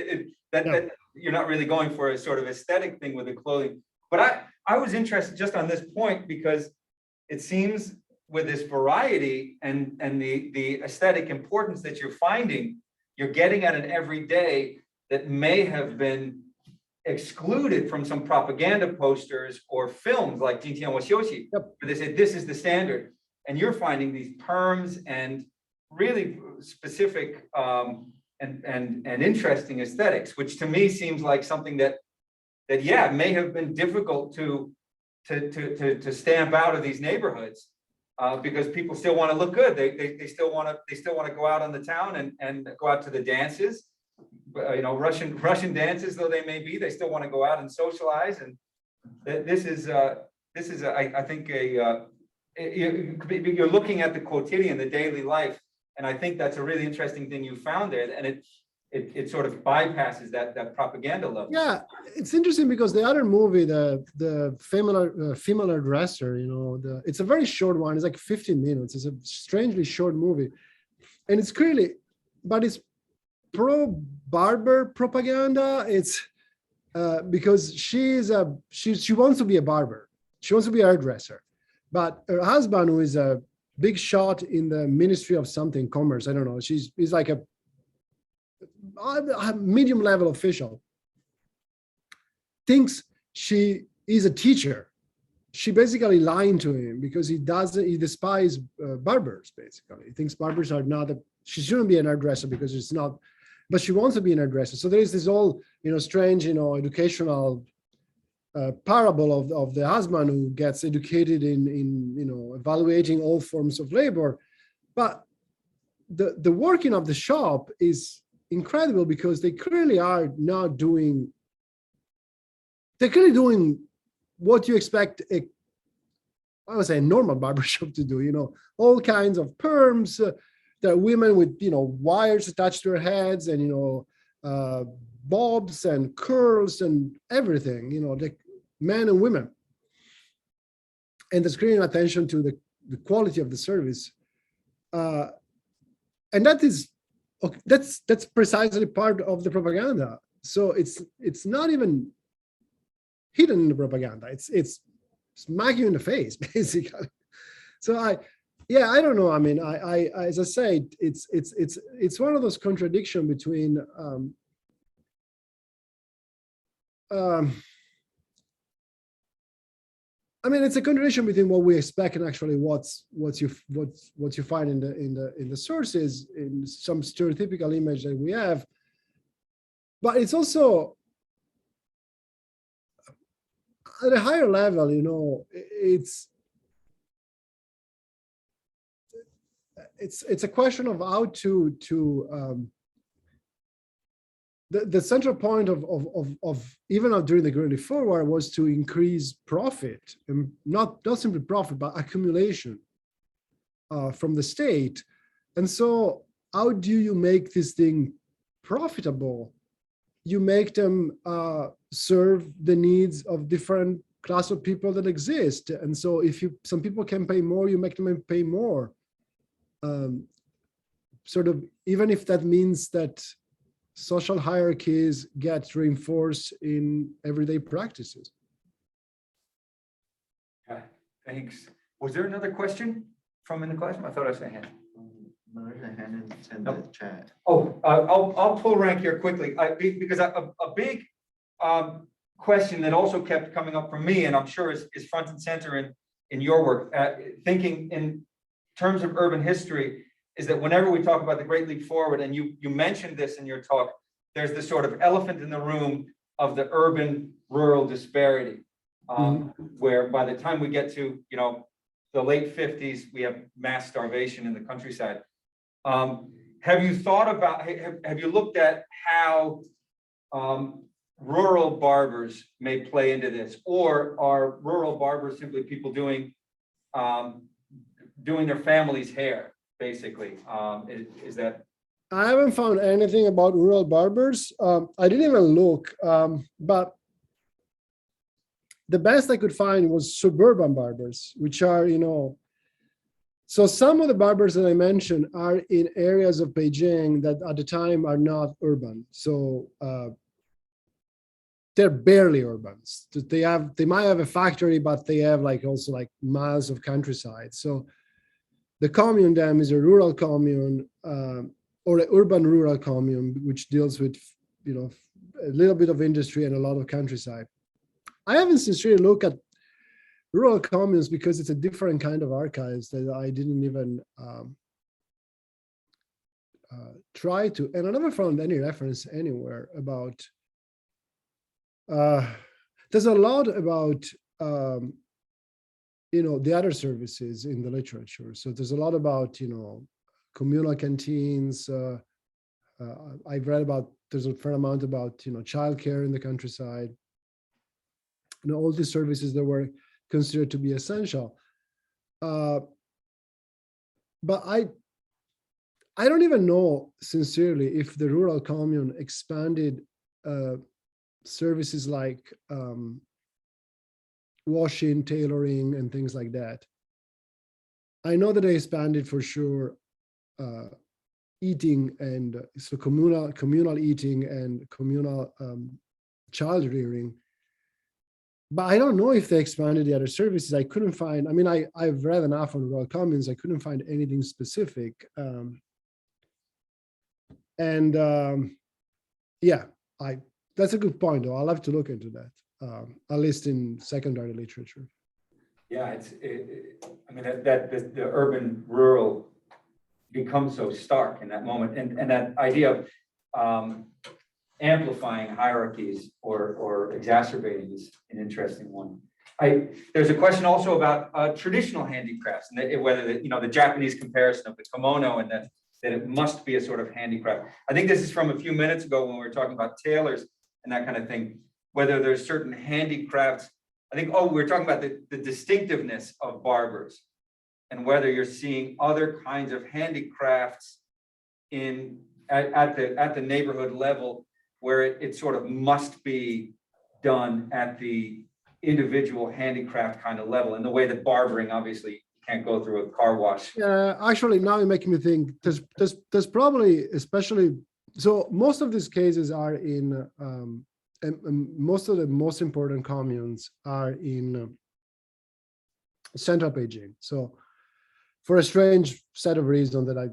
you're not really going for a sort of aesthetic thing with the clothing. But I was interested just on this point because it seems with this variety and the aesthetic importance that you're finding, you're getting at an everyday that may have been excluded from some propaganda posters or films like Jintian Washoshi, where they said this is the standard. And you're finding these terms and really specific and interesting aesthetics, which to me seems like something that may have been difficult to stamp out of these neighborhoods because people still want to look good. They still want to go out on the town and go out to the dances, Russian dances though they may be. They still want to go out and socialize, and this is I think you're looking at the quotidian, the daily life, and I think that's a really interesting thing you found there, and it sort of bypasses that propaganda level. Yeah, it's interesting because the other movie, the female hairdresser, it's a very short one. It's like 15 minutes. It's a strangely short movie, and it's clearly, but it's pro barber propaganda. It's because she wants to be a barber. She wants to be a hairdresser. But her husband, who is a big shot in the Ministry of something, Commerce, I don't know, he's like a medium level official, thinks she is a teacher. She basically lying to him because he despises barbers, basically. He thinks barbers are not, she shouldn't be an hairdresser because it's not, but she wants to be an hairdresser. So there is this whole, strange, educational parable of the husband who gets educated in evaluating all forms of labor. But the working of the shop is incredible because they clearly are not doing, they're clearly doing what you expect I would say a normal barbershop to do, all kinds of perms. There are women with, wires attached to their heads and, bobs and curls and everything, like men and women. And there's creating attention to the quality of the service. And that's precisely part of the propaganda. So it's not even hidden in the propaganda. It's smack you in the face, basically. So I don't know. I mean, I as I say, it's one of those contradictions between I mean, it's a contradiction between what we expect and actually what you find in the sources, in some stereotypical image that we have. But it's also at a higher level, it's a question of how to the central point of even during the Great Reform War was to increase profit, and not simply profit, but accumulation from the state. And so how do you make this thing profitable? You make them serve the needs of different class of people that exist. And so if some people can pay more, you make them pay more. Sort of, even if that means that social hierarchies get reinforced in everyday practices. Yeah, thanks. Was there another question from in the classroom? I thought I saw a hand. No, there's a hand in the chat. Oh, I'll pull rank here quickly because a big question that also kept coming up for me, and I'm sure is front and center in your work, thinking in terms of urban history, is that whenever we talk about the Great Leap Forward, and you mentioned this in your talk, there's this sort of elephant in the room of the urban-rural disparity, where by the time we get to, you know, the late 50s, we have mass starvation in the countryside. Have you thought about, have you looked at how rural barbers may play into this, or are rural barbers simply people doing their family's hair, basically? Is that? I haven't found anything about rural barbers. I didn't even look, but the best I could find was suburban barbers, which are, you know, so some of the barbers that I mentioned are in areas of Beijing that at the time are not urban. So they're barely urban. They might have a factory, but they have like also like miles of countryside. So the commune then is a rural commune or an urban rural commune, which deals with, you know, a little bit of industry and a lot of countryside. I haven't sincerely looked at rural communes because it's a different kind of archives that I didn't even try to, and I never found any reference anywhere about. There's a lot about you know, the other services in the literature. So there's a lot about, you know, communal canteens. I've read about, there's a fair amount about, you know, childcare in the countryside. You know, all these services that were considered to be essential. But I don't even know sincerely if the rural commune expanded services like washing, tailoring, and things like that. I know that they expanded for sure eating, and so communal eating and communal child rearing. But I don't know if they expanded the other services. I couldn't find, I mean, I've read enough on rural communes, I couldn't find anything specific. Yeah, that's a good point though. I'll have to look into that, at least in secondary literature. Yeah, I mean, the urban rural becomes so stark in that moment, and that idea of amplifying hierarchies or exacerbating is an interesting one. There's a question also about traditional handicrafts, and whether the Japanese comparison of the kimono, and that it must be a sort of handicraft. I think this is from a few minutes ago when we were talking about tailors and that kind of thing, whether there's certain handicrafts. I think, we were talking about the distinctiveness of barbers, and whether you're seeing other kinds of handicrafts at the neighborhood level, where it sort of must be done at the individual handicraft kind of level, in the way that barbering obviously can't go through a car wash. Yeah, actually, now you're making me think. There's probably, especially, so most of these cases are in, and most of the most important communes are in central Beijing. So for a strange set of reasons that I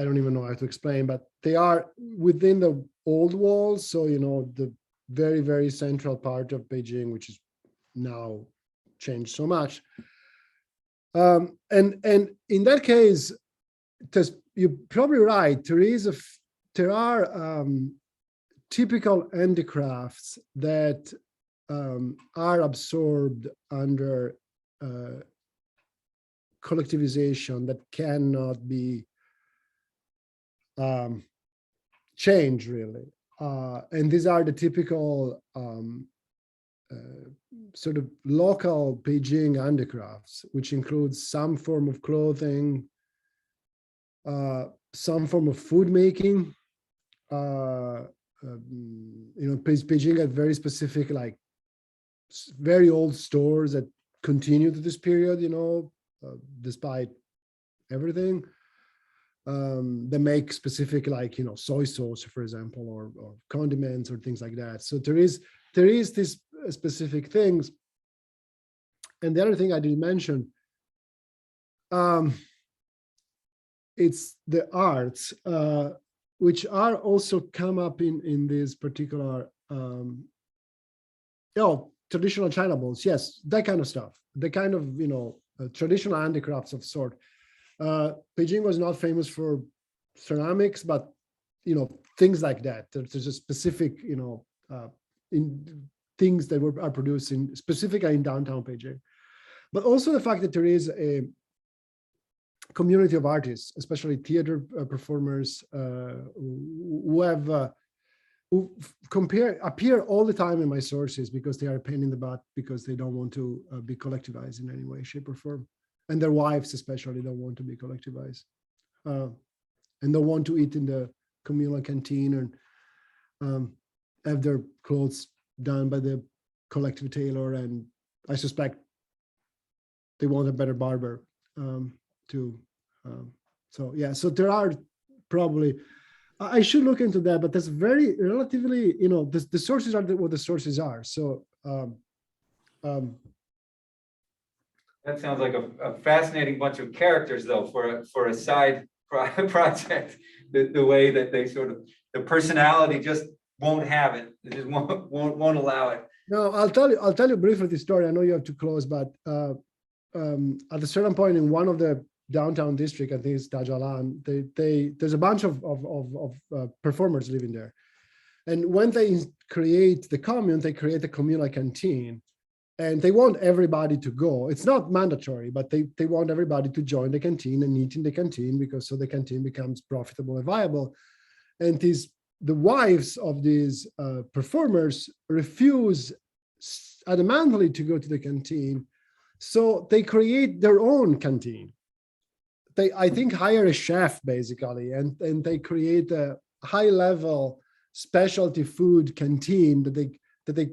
don't even know how to explain, but they are within the old walls. So, you know, the very, very central part of Beijing, which is now changed so much. And in that case, you're probably right. There are typical handicrafts that are absorbed under collectivization that cannot be changed, really. And these are the typical sort of local Beijing handicrafts, which includes some form of clothing, some form of food making. Beijing had very specific, like very old stores that continue to this period, despite everything. They make specific, like, soy sauce, for example, or condiments or things like that. So there is this specific things. And the other thing I didn't mention, it's the arts, which are also come up in this particular, traditional China bowls, yes, that kind of stuff, the kind of, traditional handicrafts of sort. Beijing was not famous for ceramics, but, things like that. There's a specific, in things that are produced specifically in downtown Beijing. But also the fact that there is a community of artists, especially theater performers, who appear all the time in my sources because they are a pain in the butt, because they don't want to be collectivized in any way, shape, or form. And their wives especially don't want to be collectivized. And don't want to eat in the communal canteen and have their clothes done by the collective tailor. And I suspect they want a better barber too. So there are probably, I should look into that, but that's very relatively, the sources are what the sources are. So That sounds like a fascinating bunch of characters, though, for a side project. The way that they sort of, the personality just won't have it. It just won't allow it. no, I'll tell you briefly the story. I know you have to close, but at a certain point in one of the downtown district, I think it's Dajalan, there's a bunch of performers living there. And when they create the commune, they create a communal canteen. And they want everybody to go. It's not mandatory, but they want everybody to join the canteen and eat in the canteen, because so the canteen becomes profitable and viable. And the wives of these performers refuse adamantly to go to the canteen. So they create their own canteen. They, I think, hire a chef basically, and they create a high-level specialty food canteen that they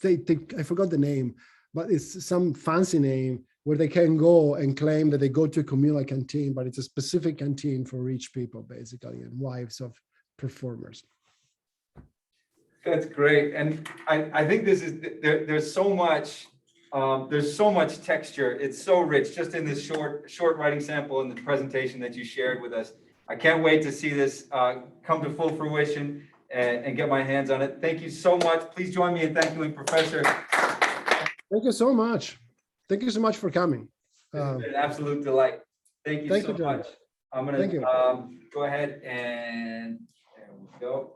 I forgot the name, but it's some fancy name where they can go and claim that they go to a communal canteen, but it's a specific canteen for rich people basically, and wives of performers. That's great. And I think this is, there's so much texture. It's so rich just in this short writing sample and the presentation that you shared with us. I can't wait to see this come to full fruition and get my hands on it. Thank you so much. Please join me in thanking Professor. Thank you so much. Thank you so much for coming. It's been an absolute delight. Thank you so much. I'm going to go ahead and there we go.